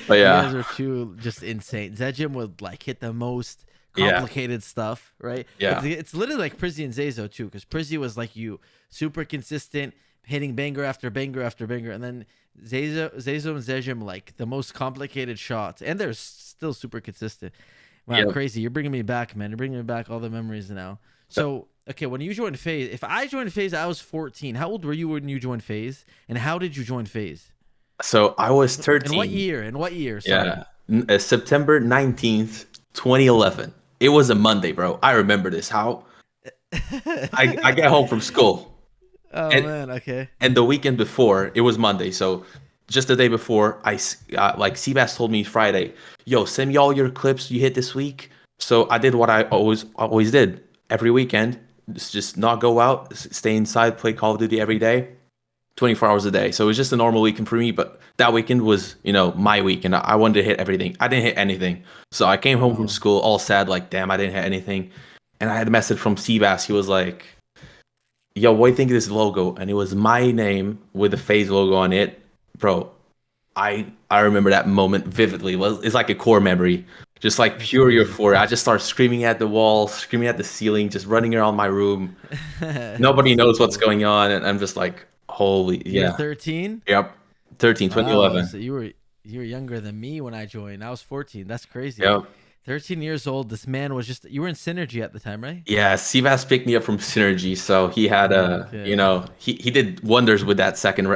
Speaker 4: But yeah,
Speaker 5: you guys are two just insane. Zejim would like hit the most complicated stuff, right?
Speaker 4: Yeah,
Speaker 5: it's literally like Prizzy and Zezo too, because Prizzy was like you, super consistent, hitting banger after banger after banger, and then Zezo and Zejim like the most complicated shots, and they're still super consistent. Wow, crazy! You're bringing me back, man. You're bringing me back all the memories now. So. Okay, when you joined FaZe, if I joined FaZe, I was 14. How old were you when you joined FaZe? And how did you join FaZe?
Speaker 4: So I was 13.
Speaker 5: In what year? Sorry.
Speaker 4: Yeah. September 19th, 2011. It was a Monday, bro. I remember this. How? I get home from school.
Speaker 5: Oh, man, okay.
Speaker 4: And the weekend before, it was Monday. So just the day before, Seabass told me Friday, yo, send me all your clips you hit this week. So I did what I always did every weekend. Just not go out, stay inside, play Call of Duty every day, 24 hours a day. So it was just a normal weekend for me, but that weekend was, my weekend. I wanted to hit everything. I didn't hit anything. So I came home from school all sad, like, damn, I didn't hit anything. And I had a message from Seabass. He was like, yo, what do you think of this logo? And it was my name with the FaZe logo on it. Bro, I remember that moment vividly. It's like a core memory. Just like pure euphoria. I just started screaming at the wall, screaming at the ceiling, just running around my room. Nobody knows what's going on, and I'm just like, holy,
Speaker 5: You're 13?
Speaker 4: Yep, 13, 2011.
Speaker 5: So you were younger than me when I joined. I was 14. That's crazy.
Speaker 4: Yep.
Speaker 5: 13 years old. This man was just, you were in Synergy at the time, right?
Speaker 4: Yeah, Sivas picked me up from Synergy, so he had you know, he did wonders with that second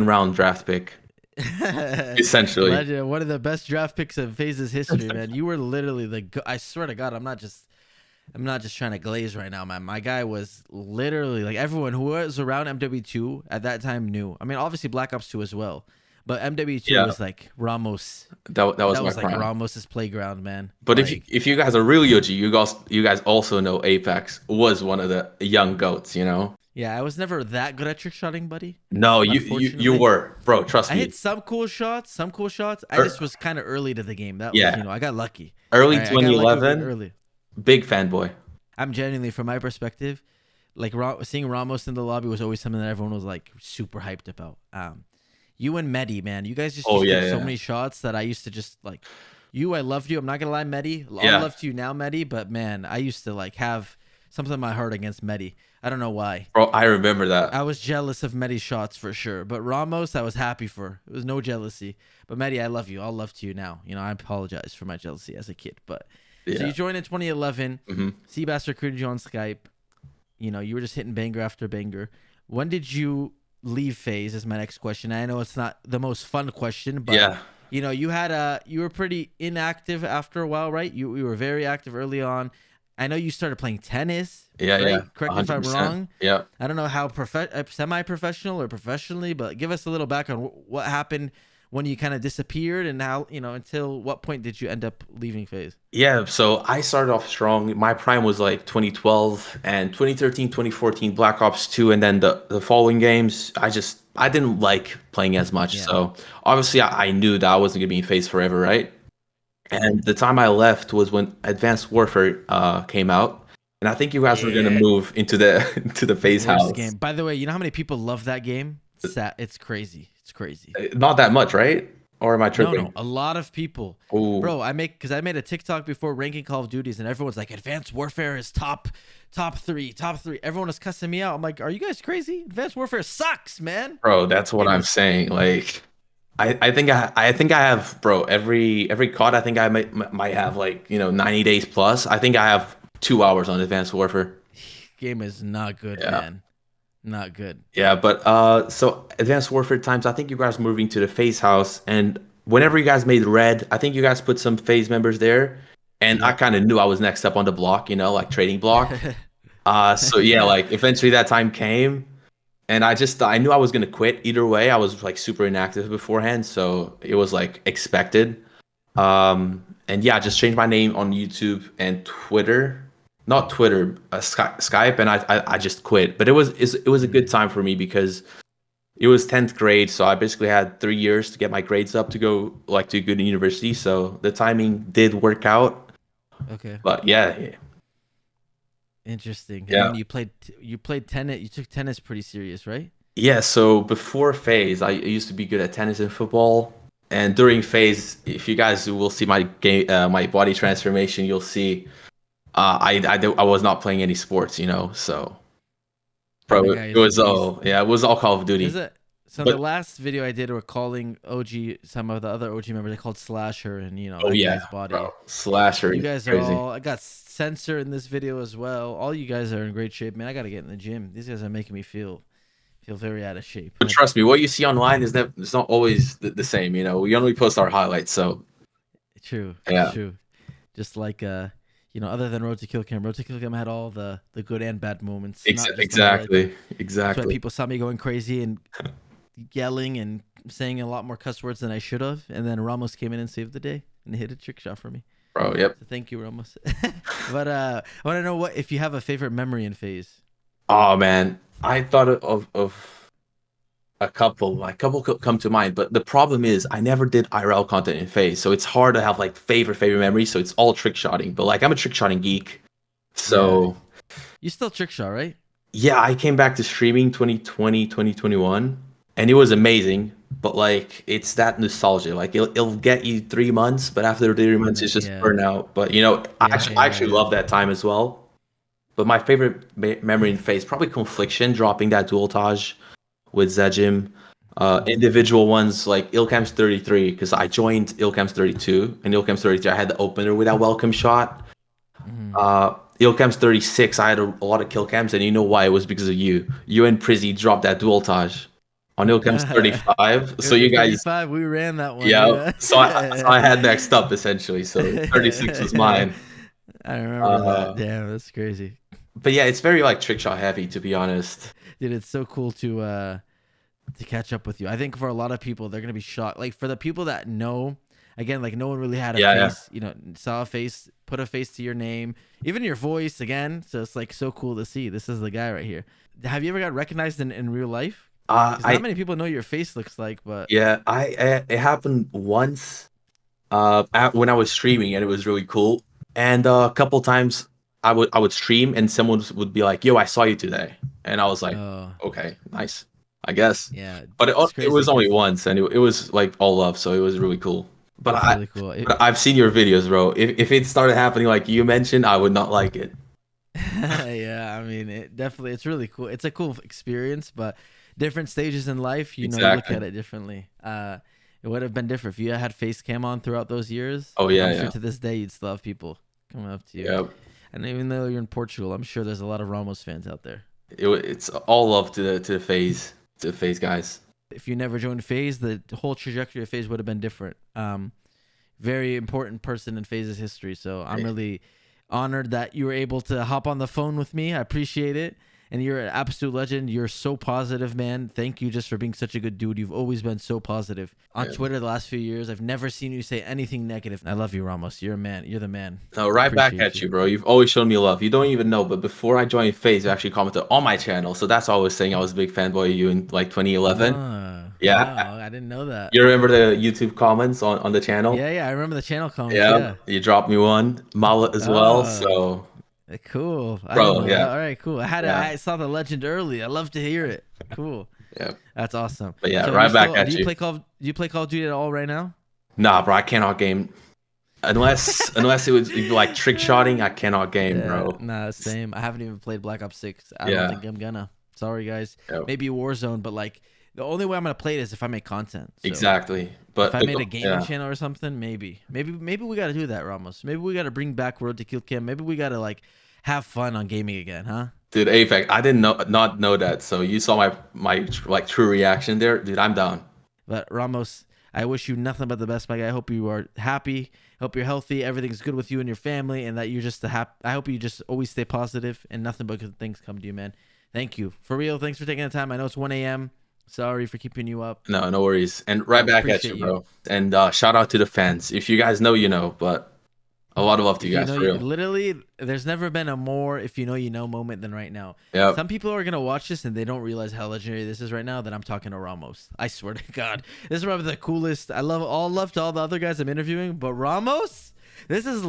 Speaker 4: round draft pick. Essentially,
Speaker 5: Legend, one of the best draft picks of FaZe's history, man. You were literally I swear to God, I'm not just trying to glaze right now, man. My guy was literally like, everyone who was around MW2 at that time knew. I mean, obviously Black Ops 2 as well, but MW2 was like Ramos.
Speaker 4: That was
Speaker 5: like
Speaker 4: prime.
Speaker 5: Ramos's playground, man.
Speaker 4: But
Speaker 5: like,
Speaker 4: if you guys are really OG, you guys also know Apex was one of the young goats, you know.
Speaker 5: Yeah, I was never that good at trick shotting, buddy.
Speaker 4: No, you were, bro. Trust me.
Speaker 5: I hit some cool shots. I just was kind of early to the game. That was, you know, I got lucky.
Speaker 4: Early 2011.
Speaker 5: Early.
Speaker 4: Big fanboy.
Speaker 5: I'm genuinely, from my perspective, like seeing Ramos in the lobby was always something that everyone was like super hyped about. You and Medi, man, you guys just took so many shots that I used to just like. I loved you. I'm not gonna lie, Medi. All love to you now, Medi. But man, I used to like have something in my heart against Medi. I don't know why.
Speaker 4: Bro, I remember that.
Speaker 5: I was jealous of Medi's shots for sure. But Ramos, I was happy for. It was no jealousy. But Medi, I love you. All love to you now. You know, I apologize for my jealousy as a kid. But so you joined in 2011. Seabass recruited you on Skype. You know, you were just hitting banger after banger. When did you leave FaZe is my next question. I know it's not the most fun question, but you know, you were pretty inactive after a while, right? You were very active early on. I know you started playing tennis. Right? Correct me if I'm wrong.
Speaker 4: Yeah.
Speaker 5: I don't know how semi-professional or professionally, but give us a little background. What happened when you kind of disappeared, and how, you know, until what point did you end up leaving FaZe?
Speaker 4: Yeah, so I started off strong. My prime was like 2012 and 2013, 2014, Black Ops 2, and then the following games, I didn't like playing as much. So obviously I knew that I wasn't gonna be in FaZe forever, right? And the time I left was when Advanced Warfare came out, and I think you guys were gonna move into the FaZe house.
Speaker 5: Game. By the way, you know how many people love that game? It's crazy. It's crazy.
Speaker 4: Not that much, right? Or am I tripping?
Speaker 5: No, a lot of people.
Speaker 4: Ooh.
Speaker 5: Bro, I made a TikTok before ranking Call of Duties, and everyone's like, Advanced Warfare is top three. Everyone was cussing me out. I'm like, are you guys crazy? Advanced Warfare sucks, man.
Speaker 4: Bro, that's what I'm saying. Like, I think I have, bro, every COD, I think I might have like, you know, 90 days plus. I think I have 2 hours on Advanced Warfare.
Speaker 5: Game is not good, man. Not good.
Speaker 4: Yeah, but so Advanced Warfare times, I think you guys moving to the FaZe house, and whenever you guys made red, I think you guys put some FaZe members there, and I kind of knew I was next up on the block, you know, like trading block. So yeah, like eventually that time came, and I knew I was gonna quit either way. I was like super inactive beforehand, so it was like expected. And yeah, I just changed my name on YouTube and Twitter. Not Twitter, Skype, and I just quit. But it was a good time for me because it was 10th grade, so I basically had 3 years to get my grades up to go like to a good university. So the timing did work out.
Speaker 5: Okay.
Speaker 4: But yeah.
Speaker 5: Interesting.
Speaker 4: Yeah.
Speaker 5: And you played tennis. You took tennis pretty serious, right?
Speaker 4: Yeah. So before FaZe, I used to be good at tennis and football. And during FaZe, if you guys will see my my body transformation, you'll see. I was not playing any sports, you know, so bro, it was all Call of Duty.
Speaker 5: The last video I did were calling some of the other OG members. I called Slasher, and you know, guy's body.
Speaker 4: Bro. Slasher.
Speaker 5: You guys
Speaker 4: crazy.
Speaker 5: are all. I got Censor in this video as well. All you guys are in great shape, man. I gotta get in the gym. These guys are making me feel very out of shape.
Speaker 4: But trust me, what you see online it's not always the same. You know, we only post our highlights, so.
Speaker 5: True.
Speaker 4: Yeah.
Speaker 5: True. Just like you know, other than Road to Kill Cam had all the good and bad moments.
Speaker 4: Exactly.
Speaker 5: That's why people saw me going crazy and yelling and saying a lot more cuss words than I should have. And then Ramos came in and saved the day and hit a trick shot for me.
Speaker 4: Bro, yep.
Speaker 5: So thank you, Ramos. But I want to know if you have a favorite memory in FaZe.
Speaker 4: Oh man, I thought of a couple come to mind, but the problem is I never did IRL content in FaZe, so it's hard to have like favorite memories. So it's all trick shotting, but like I'm a trick shotting geek, so
Speaker 5: you still trick shot, right?
Speaker 4: Yeah, I came back to streaming 2020, 2021, and it was amazing. But like it's that nostalgia, like it'll get you 3 months, but after 3 months it's just burnout. But you know, I actually love that time as well. But my favorite memory in FaZe probably Confliction, dropping that dual Taj with Zejim. Individual ones like Ilcam's 33, because I joined Ilcam's 32, and Ilcam's 33 I had the opener with that welcome shot. Ilcam's 36 I had a lot of kill cams, and you know why? It was because of you. You and Prizzy dropped that dual Taj on Ilcam's 35. So you guys
Speaker 5: 35, we ran that one.
Speaker 4: yeah. So I had next up essentially. So 36 was mine.
Speaker 5: I remember that. Damn, that's crazy.
Speaker 4: But yeah, it's very like trick shot heavy, to be honest.
Speaker 5: Dude, it's so cool to catch up with you. I think for a lot of people, they're gonna be shocked. Like for the people that know, again, like no one really had a face. You know, saw a face, put a face to your name, even your voice again. So it's like so cool to see. This is the guy right here. Have you ever got recognized in real life? Not many people know what your face looks like, but
Speaker 4: yeah, it happened once when I was streaming, and it was really cool. And a couple times I would stream, and someone would be like, "Yo, I saw you today," and I was like, "Okay, nice, I guess."
Speaker 5: Yeah,
Speaker 4: but it was only once, and it was like all love, so it was really cool. But
Speaker 5: really cool.
Speaker 4: But I've seen your videos, bro. If it started happening like you mentioned, I would not like it.
Speaker 5: Yeah, I mean, it's really cool. It's a cool experience, but different stages in life, you know, you look at it differently. It would have been different if you had face cam on throughout those years.
Speaker 4: Oh yeah,
Speaker 5: I'm sure to this day you'd still have people coming up to you.
Speaker 4: Yep.
Speaker 5: And even though you're in Portugal, I'm sure there's a lot of Ramos fans out there.
Speaker 4: It's all love to the FaZe guys.
Speaker 5: If you never joined FaZe, the whole trajectory of FaZe would have been different. Very important person in FaZe's history. So I'm really honored that you were able to hop on the phone with me. I appreciate it. And you're an absolute legend. You're so positive, man. Thank you just for being such a good dude. You've always been so positive. On Twitter the last few years, I've never seen you say anything negative. I love you, Ramos. You're a man. You're the man.
Speaker 4: No, right back at you, bro. You've always shown me love. You don't even know, but before I joined FaZe, you actually commented on my channel. So that's why I was saying I was a big fanboy of you in like 2011. Yeah.
Speaker 5: Wow, I didn't know that.
Speaker 4: You remember the YouTube comments on the channel?
Speaker 5: Yeah, I remember the channel comments.
Speaker 4: Yeah. You dropped me one. Mala as well, so...
Speaker 5: Cool,
Speaker 4: bro. Yeah.
Speaker 5: All right, cool. I saw the legend early. I love to hear it. Cool.
Speaker 4: Yeah.
Speaker 5: That's awesome.
Speaker 4: But yeah, so right back at you.
Speaker 5: Do you play Call of Duty at all right now?
Speaker 4: Nah, bro. I cannot game unless it was like trick shotting. I cannot game, bro.
Speaker 5: Nah, same. I haven't even played Black Ops 6. I don't think I'm gonna. Sorry, guys. Yep. Maybe Warzone, but like the only way I'm gonna play it is if I make content. So
Speaker 4: exactly. But
Speaker 5: if I made a gaming channel or something, maybe we got to do that, Ramos. Maybe we got to bring back Road to Kill Cam. Maybe we got to like have fun on gaming again, huh?
Speaker 4: Dude, Apex, I didn't not know that. So you saw my like true reaction there, dude. I'm down.
Speaker 5: But Ramos, I wish you nothing but the best, my guy. I hope you are happy. Hope you're healthy. Everything's good with you and your family, and that you're just I hope you just always stay positive and nothing but good things come to you, man. Thank you for real. Thanks for taking the time. I know it's 1 a.m. Sorry for keeping you up.
Speaker 4: No worries. And right back at you, bro. And shout out to the fans. If you guys know, you know, but a lot of love to you guys, for real.
Speaker 5: Literally, there's never been a more if you know, you know moment than right now.
Speaker 4: Yeah.
Speaker 5: Some people are going to watch this and they don't realize how legendary this is right now that I'm talking to Ramos. I swear to God. This is probably the coolest. I love to all the other guys I'm interviewing, but Ramos, this is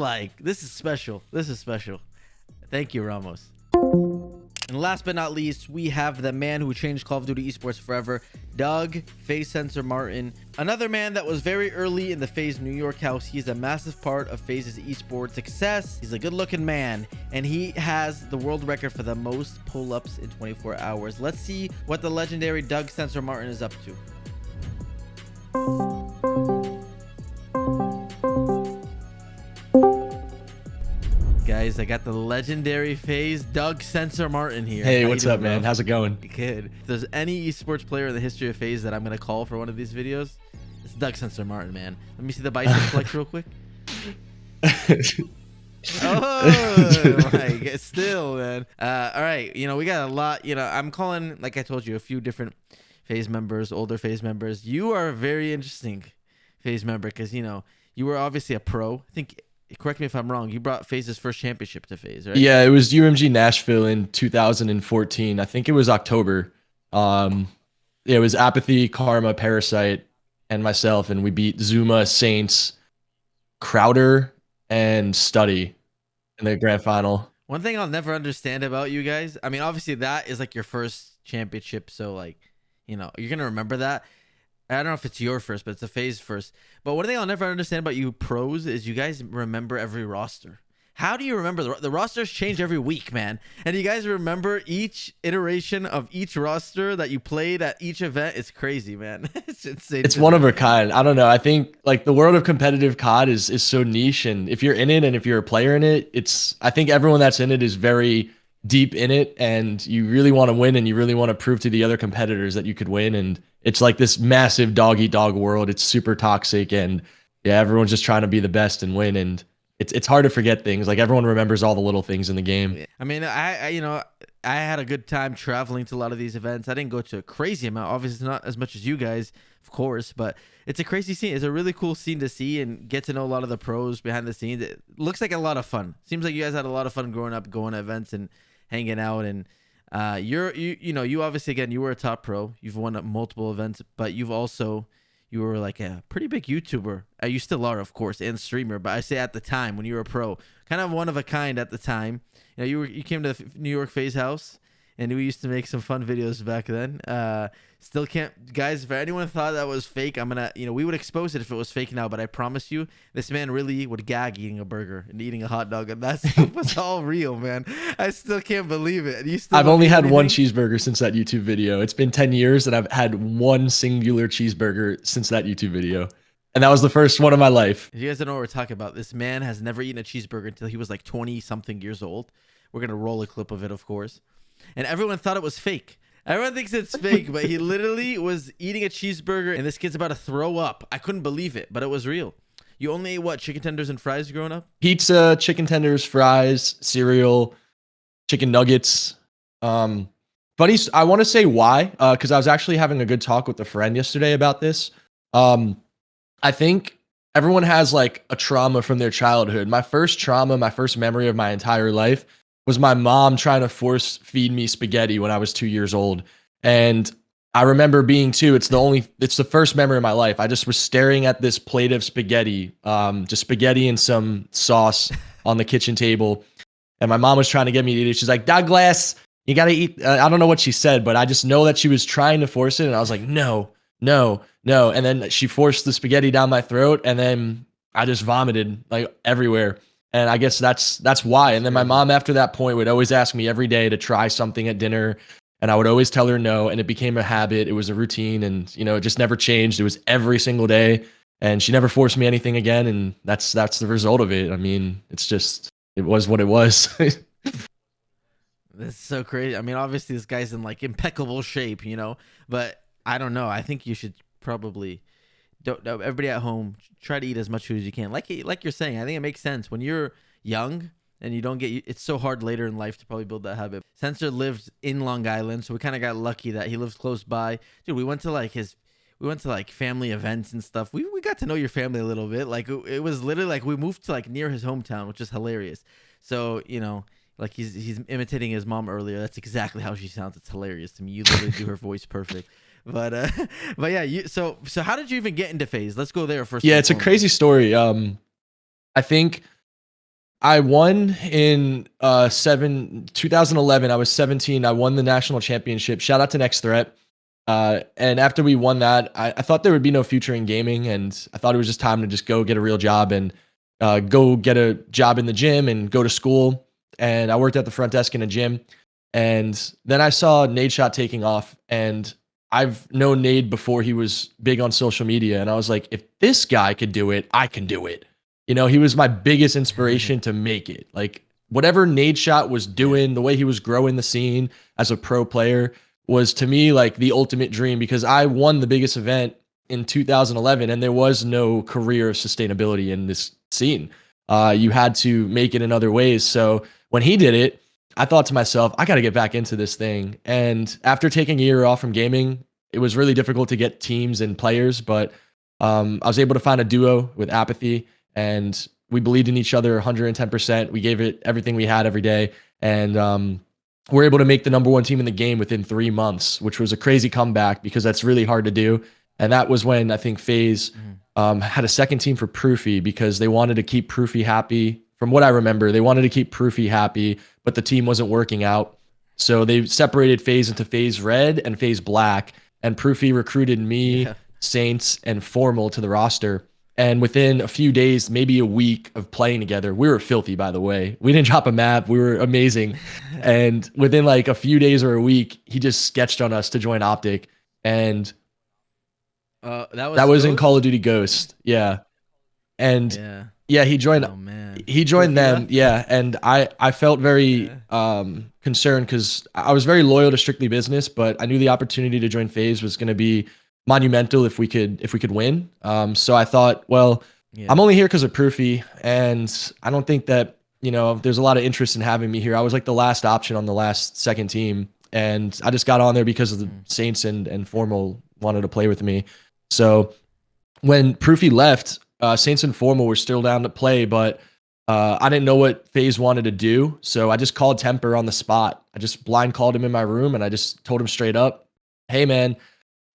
Speaker 5: special. This is special. Thank you, Ramos. And last but not least, we have the man who changed Call of Duty esports forever, Doug FaZe Sensor Martin. Another man that was very early in the FaZe New York house. He's a massive part of FaZe's esports success. He's a good-looking man, and he has the world record for the most pull-ups in 24 hours. Let's see what the legendary Doug Sensor Martin is up to. Guys, I got the legendary FaZe Doug Sensor Martin here.
Speaker 7: Hey, what's up, man? How's it going?
Speaker 5: Good. If there's any esports player in the history of FaZe that I'm gonna call for one of these videos, it's Doug Sensor Martin, man. Let me see the bicep flex real quick. Oh my God, still, man. All right, you know, we got a lot. You know, I'm calling, like I told you, a few different FaZe members, older FaZe members. You are a very interesting FaZe member because, you know, you were obviously a pro. I think, correct me if I'm wrong, you brought FaZe's first championship to FaZe, right?
Speaker 7: Yeah, it was UMG Nashville in 2014. I think it was October. It was Apathy, Karma, Parasite, and myself, and we beat Zuma, Saints, Crowder, and Study in the grand final.
Speaker 5: One thing I'll never understand about you guys, I mean, obviously that is like your first championship, so like, you know, you're gonna remember that. I don't know if it's your first, but it's a FaZe first. But one thing I'll never understand about you pros is you guys remember every roster. How do you remember the rosters change every week, man? And you guys remember each iteration of each roster that you played at each event? It's crazy, man. It's insane.
Speaker 7: It's one of a kind. I don't know. I think like the world of competitive COD is so niche, and if you're in it and if you're a player in it, I think everyone that's in it is very deep in it, and you really want to win, and you really want to prove to the other competitors that you could win. And it's like this massive dog eat dog world. It's super toxic, and yeah, everyone's just trying to be the best and win. And it's hard to forget things. Like everyone remembers all the little things in the game.
Speaker 5: I mean, I had a good time traveling to a lot of these events. I didn't go to a crazy amount, obviously not as much as you guys, of course, but it's a crazy scene. It's a really cool scene to see and get to know a lot of the pros behind the scenes. It looks like a lot of fun. Seems like you guys had a lot of fun growing up, going to events and hanging out. And you obviously, again, you were a top pro. You've won at multiple events, but you were like a pretty big YouTuber. You still are, of course, and streamer. But I say at the time when you were a pro, kind of one of a kind at the time. You came to the New York FaZe house, and we used to make some fun videos back then. Still can't, guys. If anyone thought that was fake, I'm gonna, we would expose it if it was fake now. But I promise you, this man really would gag eating a burger and eating a hot dog, and that stuff was all real, man. I still can't believe it.
Speaker 7: I've only had one cheeseburger since that YouTube video. It's been 10 years, and I've had one singular cheeseburger since that YouTube video, and that was the first one of my life.
Speaker 5: If you guys don't know what we're talking about, this man has never eaten a cheeseburger until he was like 20-something years old. We're gonna roll a clip of it, of course, and everyone thought it was fake. Everyone thinks it's fake, but he literally was eating a cheeseburger, and this kid's about to throw up. I couldn't believe it, but it was real. You only ate what, chicken tenders and fries growing up?
Speaker 7: Pizza, chicken tenders, fries, cereal, chicken nuggets. I want to say why, because I was actually having a good talk with a friend yesterday about this. I think everyone has like a trauma from their childhood. My first trauma, my first memory of my entire life was my mom trying to force feed me spaghetti when I was 2 years old. And I remember being two. It's the first memory of my life. I just was staring at this plate of spaghetti, just spaghetti and some sauce on the kitchen table. And my mom was trying to get me to eat it. She's like, Douglas, you got to eat. I don't know what she said, but I just know that she was trying to force it. And I was like, no. And then she forced the spaghetti down my throat. And then I just vomited like everywhere. And I guess that's why. And then my mom, after that point, would always ask me every day to try something at dinner. And I would always tell her no. And it became a habit. It was a routine. And, it just never changed. It was every single day. And she never forced me anything again. And that's the result of it. I mean, it was what it was.
Speaker 5: That's so crazy. I mean, obviously this guy's in like impeccable shape, but I don't know. I think you should probably everybody at home, try to eat as much food as you can. Like you're saying, I think it makes sense when you're young and you don't get, it's so hard later in life to probably build that habit. Censor lived in Long Island, so we kind of got lucky that he lived close by. Dude, we went to like family events and stuff. We got to know your family a little bit. Like it was literally like we moved to like near his hometown, which is hilarious. So, like he's imitating his mom earlier. That's exactly how she sounds. It's hilarious to me. You literally do her voice perfect. But yeah, so how did you even get into FaZe? Let's go there first.
Speaker 7: Yeah, it's a crazy story. I think I won in 2011. I was 17. I won the national championship. Shout out to Next Threat. And after we won that, I thought there would be no future in gaming, and I thought it was just time to just go get a real job and go get a job in the gym and go to school. And I worked at the front desk in a gym, and then I saw Nade Shot taking off, and I've known Nade before he was big on social media, and I was like, if this guy could do it, I can do it. He was my biggest inspiration to make it. Like whatever Nade Shot was doing, the way he was growing the scene as a pro player was to me like the ultimate dream, because I won the biggest event in 2011 and there was no career of sustainability in this scene. You had to make it in other ways. So when he did it, I thought to myself, I got to get back into this thing. And after taking a year off from gaming, it was really difficult to get teams and players, but I was able to find a duo with Apathy, and we believed in each other 110%. We gave it everything we had every day. And we're able to make the #1 team in the game within 3 months, which was a crazy comeback because that's really hard to do. And that was when I think FaZe had a second team for Proofy, because they wanted to keep Proofy happy. From what I remember, they wanted to keep Proofy happy, but the team wasn't working out. So they separated FaZe into FaZe Red and FaZe Black, and Proofy recruited me, Saints, and Formal to the roster. And within a few days, maybe a week of playing together, we were filthy, by the way. We didn't drop a map. We were amazing. And within like a few days or a week, he just sketched on us to join Optic. And that was in Call of Duty Ghost. Yeah. And yeah, he joined.
Speaker 5: Oh, man.
Speaker 7: He joined them. Yeah. And I felt very concerned because I was very loyal to Strictly Business, but I knew the opportunity to join FaZe was going to be monumental if we could win. So I thought, well, I'm only here because of Proofy, and I don't think that, you know, there's a lot of interest in having me here. I was like the last option on the last second team, and I just got on there because of the Saints and Formal wanted to play with me. So when Proofy left, Saints and Formal were still down to play, but I didn't know what FaZe wanted to do, so I just called Temper on the spot. I just blind called him in my room, and I just told him straight up, hey, man,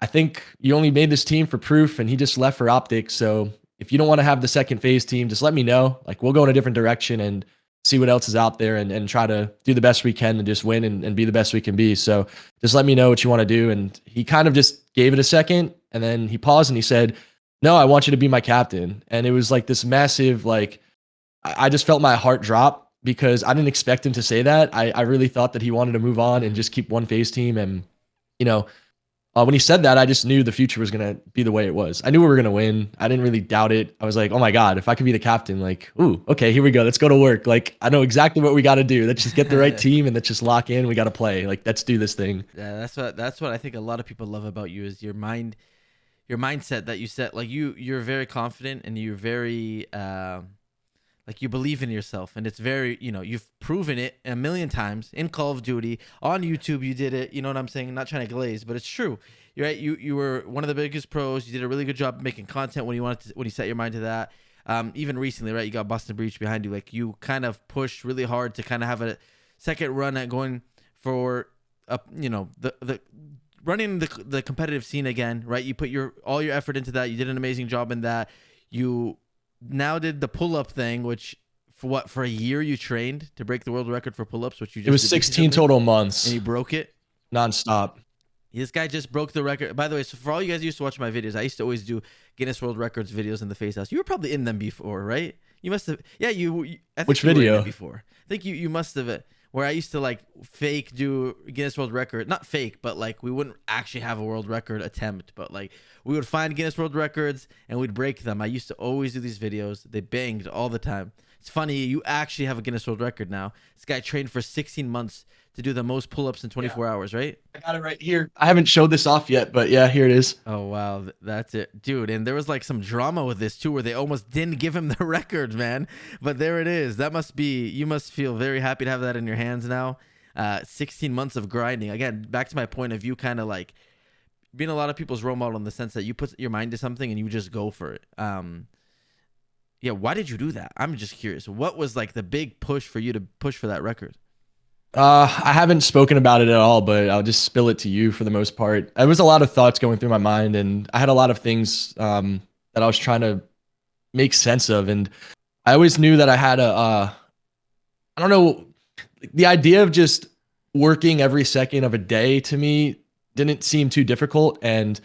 Speaker 7: I think you only made this team for Proof, and he just left for Optic. So if you don't want to have the second FaZe team, just let me know. Like, we'll go in a different direction and see what else is out there and try to do the best we can and just win and be the best we can be. So just let me know what you want to do. And he kind of just gave it a second, and then he paused and he said, no, I want you to be my captain. And it was like this massive, like, I just felt my heart drop because I didn't expect him to say that. I really thought that he wanted to move on and just keep one FaZe team. And, you know, when he said that, I just knew the future was going to be the way it was. I knew we were going to win. I didn't really doubt it. I was like, oh my God, if I could be the captain, like, ooh, okay, here we go. Let's go to work. Like, I know exactly what we got to do. Let's just get the right team and let's just lock in. We got to play. Like, let's do this thing.
Speaker 5: Yeah, that's what I think a lot of people love about you is your mindset that you set. Like, you're very confident and you're very, like, you believe in yourself, and it's very, you know, you've proven it a million times in Call of Duty, on YouTube. You did it. You know what I'm saying? I'm not trying to glaze, but it's true. You're right. You were one of the biggest pros. You did a really good job making content when you set your mind to that. Even recently, right? You got Boston Breach behind you. Like, you kind of pushed really hard to kind of have a second run at going for, you know, the running the competitive scene again, right? You put all your effort into that. You did an amazing job in that. You now did the pull-up thing, which for a year you trained to break the world record for pull-ups, which you just
Speaker 7: it was 16 total months,
Speaker 5: and you broke it
Speaker 7: nonstop.
Speaker 5: This guy just broke the record. By the way, so for all you guys who used to watch my videos, I used to always do Guinness World Records videos in the FaZe House. You were probably in them before, right? You must have. Yeah, I think
Speaker 7: Which
Speaker 5: you were in
Speaker 7: video?
Speaker 5: it before. I think you must have. Where I used to like fake do Guinness World Record, not fake, but like we wouldn't actually have a world record attempt, but like we would find Guinness World Records and we'd break them. I used to always do these videos. They banged all the time. It's funny, you actually have a Guinness World Record now. This guy trained for 16 months to do the most pull-ups in 24 hours, right?
Speaker 7: I got it right here. I haven't showed this off yet, but yeah, here it is.
Speaker 5: Oh, wow. That's it. Dude, and there was like some drama with this too, where they almost didn't give him the record, man. But there it is. You must feel very happy to have that in your hands now. 16 months of grinding. Again, back to my point of you kind of like being a lot of people's role model in the sense that you put your mind to something and you just go for it. Yeah, why did you do that? I'm just curious. What was like the big push for you to push for that record?
Speaker 7: I haven't spoken about it at all, but I'll just spill it to you for the most part. There was a lot of thoughts going through my mind, and I had a lot of things that I was trying to make sense of. And I always knew that I had I don't know, the idea of just working every second of a day to me didn't seem too difficult. And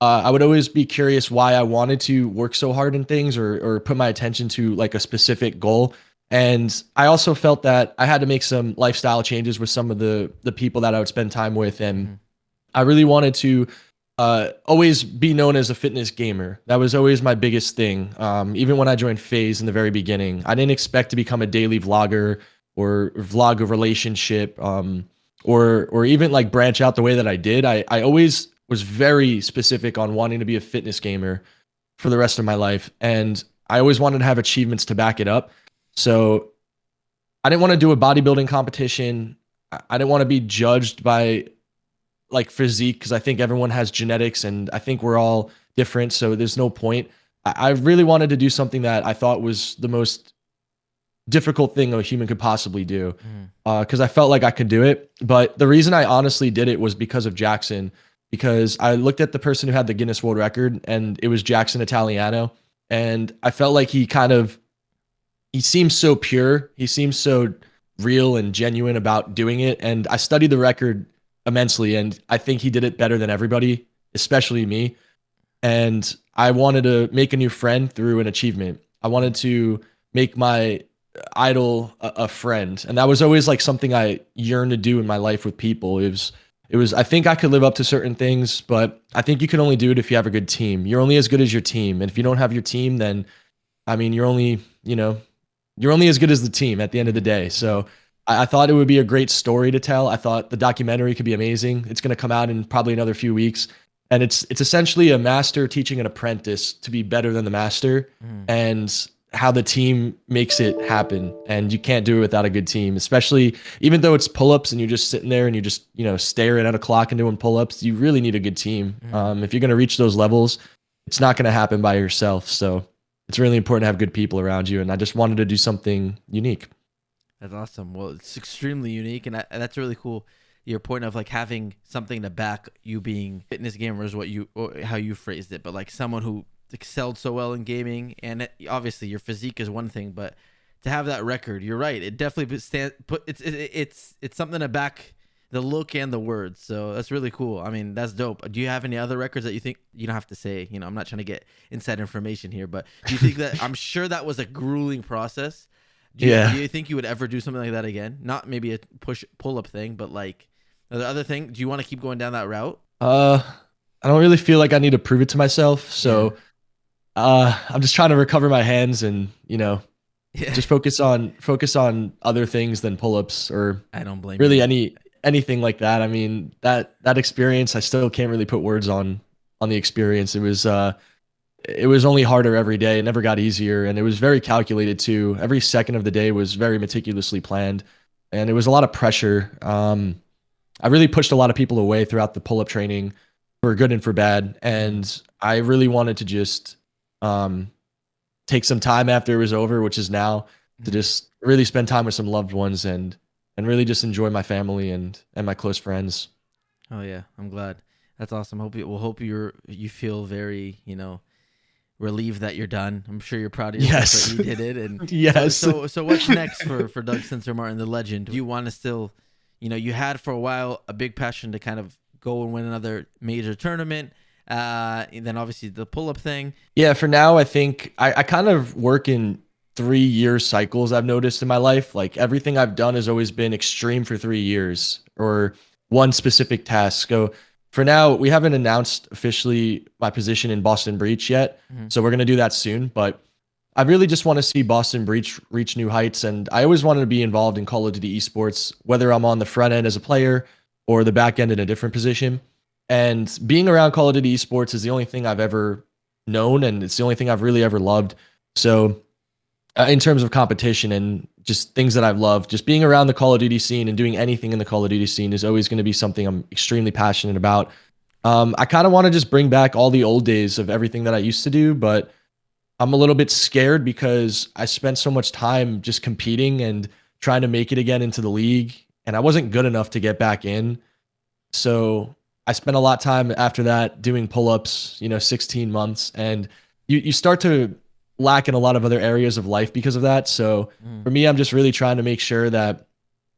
Speaker 7: I would always be curious why I wanted to work so hard in things or put my attention to like a specific goal. And I also felt that I had to make some lifestyle changes with some of the people that I would spend time with. And I really wanted to always be known as a fitness gamer. That was always my biggest thing. Even when I joined FaZe in the very beginning, I didn't expect to become a daily vlogger or vlog a relationship or even like branch out the way that I did. I always was very specific on wanting to be a fitness gamer for the rest of my life. And I always wanted to have achievements to back it up. So I didn't want to do a bodybuilding competition. I didn't want to be judged by like physique because I think everyone has genetics and I think we're all different. So there's no point. I really wanted to do something that I thought was the most difficult thing a human could possibly do because I felt like I could do it. But the reason I honestly did it was because of Jackson, because I looked at the person who had the Guinness World Record and it was Jackson Italiano. And I felt like he seems so pure. He seems so real and genuine about doing it. And I studied the record immensely. And I think he did it better than everybody, especially me. and I wanted to make a new friend through an achievement. I wanted to make my idol a friend, and that was always like something I yearned to do in my life with people. It was I think I could live up to certain things, but I think you can only do it if you have a good team. You're only as good as your team, and if you don't have your team, then I mean, you're only as good as the team at the end of the day. So I thought it would be a great story to tell. I thought the documentary could be amazing. It's going to come out in probably another few weeks. And it's essentially a master teaching an apprentice to be better than the master, and how the team makes it happen. And you can't do it without a good team, especially even though it's pull-ups and you're just sitting there and you're just, staring at a clock and doing pull-ups. You really need a good team. If you're going to reach those levels, it's not going to happen by yourself. So it's really important to have good people around you. And I just wanted to do something unique.
Speaker 5: That's awesome. Well, it's extremely unique, and that's really cool. Your point of like having something to back you being fitness gamers, how you phrased it, but like someone who excelled so well in gaming, and obviously your physique is one thing, but to have that record, you're right. It definitely it's something to back the look and the words. So that's really cool. I mean, that's dope. Do you have any other records that you think, you don't have to say, I'm not trying to get inside information here, but do you think that, I'm sure that was a grueling process. Do you think you would ever do something like that again? Not maybe a pull-up thing, but like the other thing, do you want to keep going down that route?
Speaker 7: I don't really feel like I need to prove it to myself. So I'm just trying to recover my hands and, just focus on other things than pull-ups, or
Speaker 5: I don't blame
Speaker 7: really
Speaker 5: you.
Speaker 7: anything like that. I mean, that experience, I still can't really put words on the experience. It was only harder every day. It never got easier, and it was very calculated too. Every second of the day was very meticulously planned, and it was a lot of pressure. I really pushed a lot of people away throughout the pull-up training, for good and for bad, and I really wanted to just take some time after it was over, which is now, to just really spend time with some loved ones and really just enjoy my family and my close friends.
Speaker 5: Oh yeah, I'm glad. That's awesome. Hope you feel very, relieved that you're done. I'm sure you're proud of yourself that you did it. And
Speaker 7: yes.
Speaker 5: So what's next for Doug Censor Martin, the legend? Do you want to still, you had for a while a big passion to kind of go and win another major tournament, and then obviously the pull-up thing.
Speaker 7: Yeah, for now, I think I kind of work in 3-year cycles. I've noticed in my life, like everything I've done has always been extreme for 3 years, or one specific task. So for now, we haven't announced officially my position in Boston Breach yet. So we're going to do that soon. But I really just want to see Boston Breach reach new heights. And I always wanted to be involved in Call of Duty esports, whether I'm on the front end as a player or the back end in a different position. And being around Call of Duty esports is the only thing I've ever known, and it's the only thing I've really ever loved. So in terms of competition and just things that I've loved, just being around the Call of Duty scene and doing anything in the Call of Duty scene is always going to be something I'm extremely passionate about. I kind of want to just bring back all the old days of everything that I used to do, but I'm a little bit scared because I spent so much time just competing and trying to make it again into the league, and I wasn't good enough to get back in. So I spent a lot of time after that doing pull-ups, 16 months, and you start to lack in a lot of other areas of life because of that. So for me, I'm just really trying to make sure that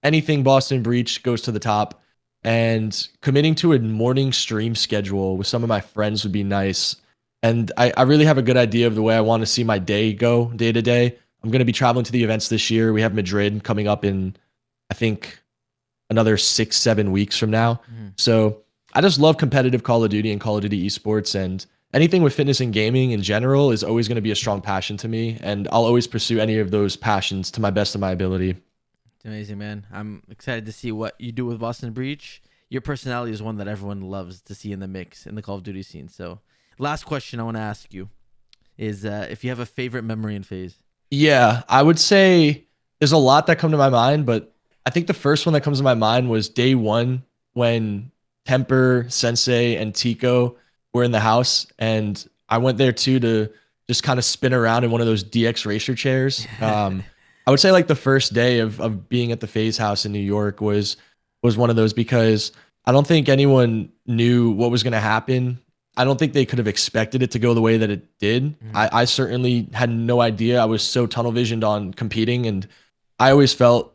Speaker 7: anything Boston Breach goes to the top, and committing to a morning stream schedule with some of my friends would be nice. And I really have a good idea of the way I want to see my day go day to day. I'm going to be traveling to the events this year. We have Madrid coming up in, I think, another 6-7 weeks from now. So I just love competitive Call of Duty and Call of Duty esports, and anything with fitness and gaming in general is always going to be a strong passion to me, and I'll always pursue any of those passions to my best of my ability.
Speaker 5: It's amazing, man. I'm excited to see what you do with Boston Breach. Your personality is one that everyone loves to see in the mix in the Call of Duty scene. So last question I want to ask you is if you have a favorite memory in FaZe.
Speaker 7: Yeah, I would say there's a lot that come to my mind, but I think the first one that comes to my mind was day one when Temper, Sensei, and Tico were in the house, and I went there too to just kind of spin around in one of those DX racer chairs. I would say like the first day of being at the FaZe house in New York was one of those, because I don't think anyone knew what was going to happen. I don't think they could have expected it to go the way that it did. I certainly had no idea. I was so tunnel visioned on competing, and I always felt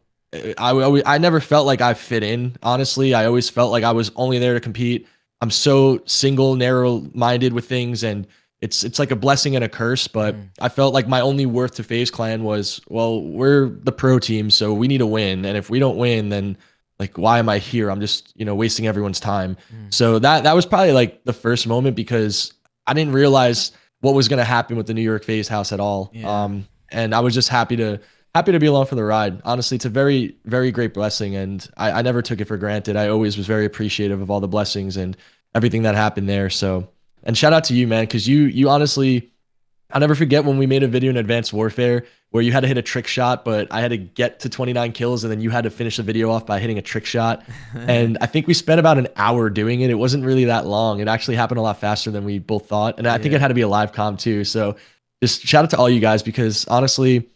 Speaker 7: I never felt like I fit in. Honestly, I always felt like I was only there to compete. I'm so single, narrow-minded with things, and it's like a blessing and a curse. But I felt like my only worth to FaZe Clan was, well, we're the pro team, so we need to win. And if we don't win, then like, why am I here? I'm just, wasting everyone's time. So that was probably like the first moment, because I didn't realize what was going to happen with the New York FaZe house at all.
Speaker 5: Yeah.
Speaker 7: And I was just happy to be along for the ride. Honestly, it's a very, very great blessing, and I never took it for granted. I always was very appreciative of all the blessings and everything that happened there. So, and shout out to you, man, because you honestly, I'll never forget when we made a video in Advanced Warfare where you had to hit a trick shot, but I had to get to 29 kills, and then you had to finish the video off by hitting a trick shot. And I think we spent about an hour doing it. It wasn't really that long. It actually happened a lot faster than we both thought. And I think it had to be a live comm too. So just shout out to all you guys, because honestly,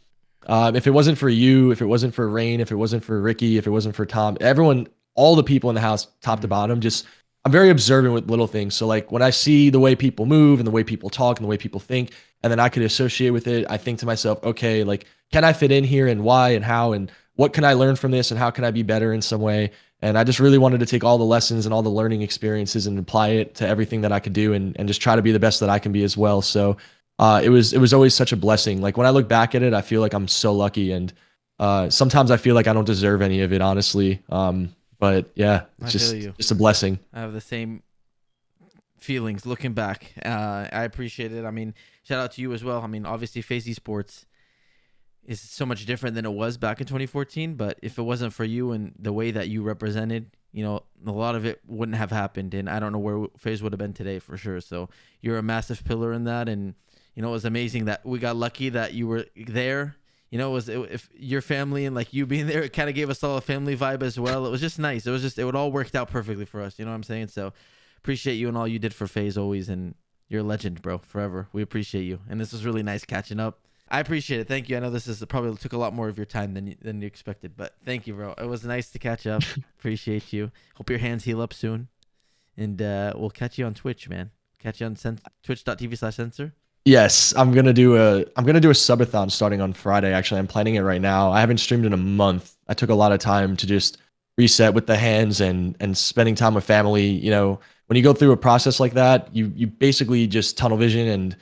Speaker 7: if it wasn't for you, if it wasn't for Rain, if it wasn't for Ricky, if it wasn't for Tom, everyone, all the people in the house, top to bottom, just, I'm very observant with little things. So like when I see the way people move and the way people talk and the way people think, and then I could associate with it, I think to myself, okay, like, can I fit in here, and why and how, and what can I learn from this, and how can I be better in some way? And I just really wanted to take all the lessons and all the learning experiences and apply it to everything that I could do, and just try to be the best that I can be as well. So it was always such a blessing. Like when I look back at it, I feel like I'm so lucky, and sometimes I feel like I don't deserve any of it, honestly. But yeah, it's just a blessing.
Speaker 5: I have the same feelings looking back. I appreciate it. I mean, shout out to you as well. I mean, obviously FaZe Esports is so much different than it was back in 2014, but if it wasn't for you and the way that you represented, a lot of it wouldn't have happened, and I don't know where FaZe would have been today for sure. So you're a massive pillar in that, and it was amazing that we got lucky that you were there. If your family and like you being there, it kind of gave us all a family vibe as well. It was just nice. It would all worked out perfectly for us. You know what I'm saying? So appreciate you and all you did for FaZe always, and you're a legend, bro, forever. We appreciate you, and this was really nice catching up. I appreciate it. Thank you. I know this probably took a lot more of your time than you expected, but thank you, bro. It was nice to catch up. Appreciate you. Hope your hands heal up soon, and we'll catch you on Twitch, man. Catch you on twitch.tv/Censor.
Speaker 7: Yes, I'm gonna do a subathon starting on Friday. Actually, I'm planning it right now. I haven't streamed in a month. I took a lot of time to just reset with the hands and spending time with family. When you go through a process like that, you basically just tunnel vision, and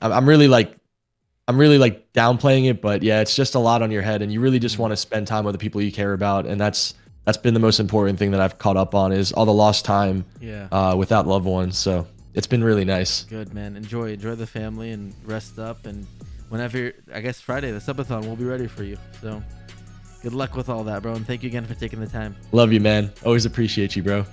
Speaker 7: I'm really downplaying it, but yeah, it's just a lot on your head, and you really just want to spend time with the people you care about, and that's been the most important thing that I've caught up on, is all the lost time without loved ones. So it's been really nice.
Speaker 5: Good, man. Enjoy the family and rest up, and whenever, I guess Friday, the subathon, we'll be ready for you. So good luck with all that, bro, and thank you again for taking the time.
Speaker 7: Love you, man. Always appreciate you, bro.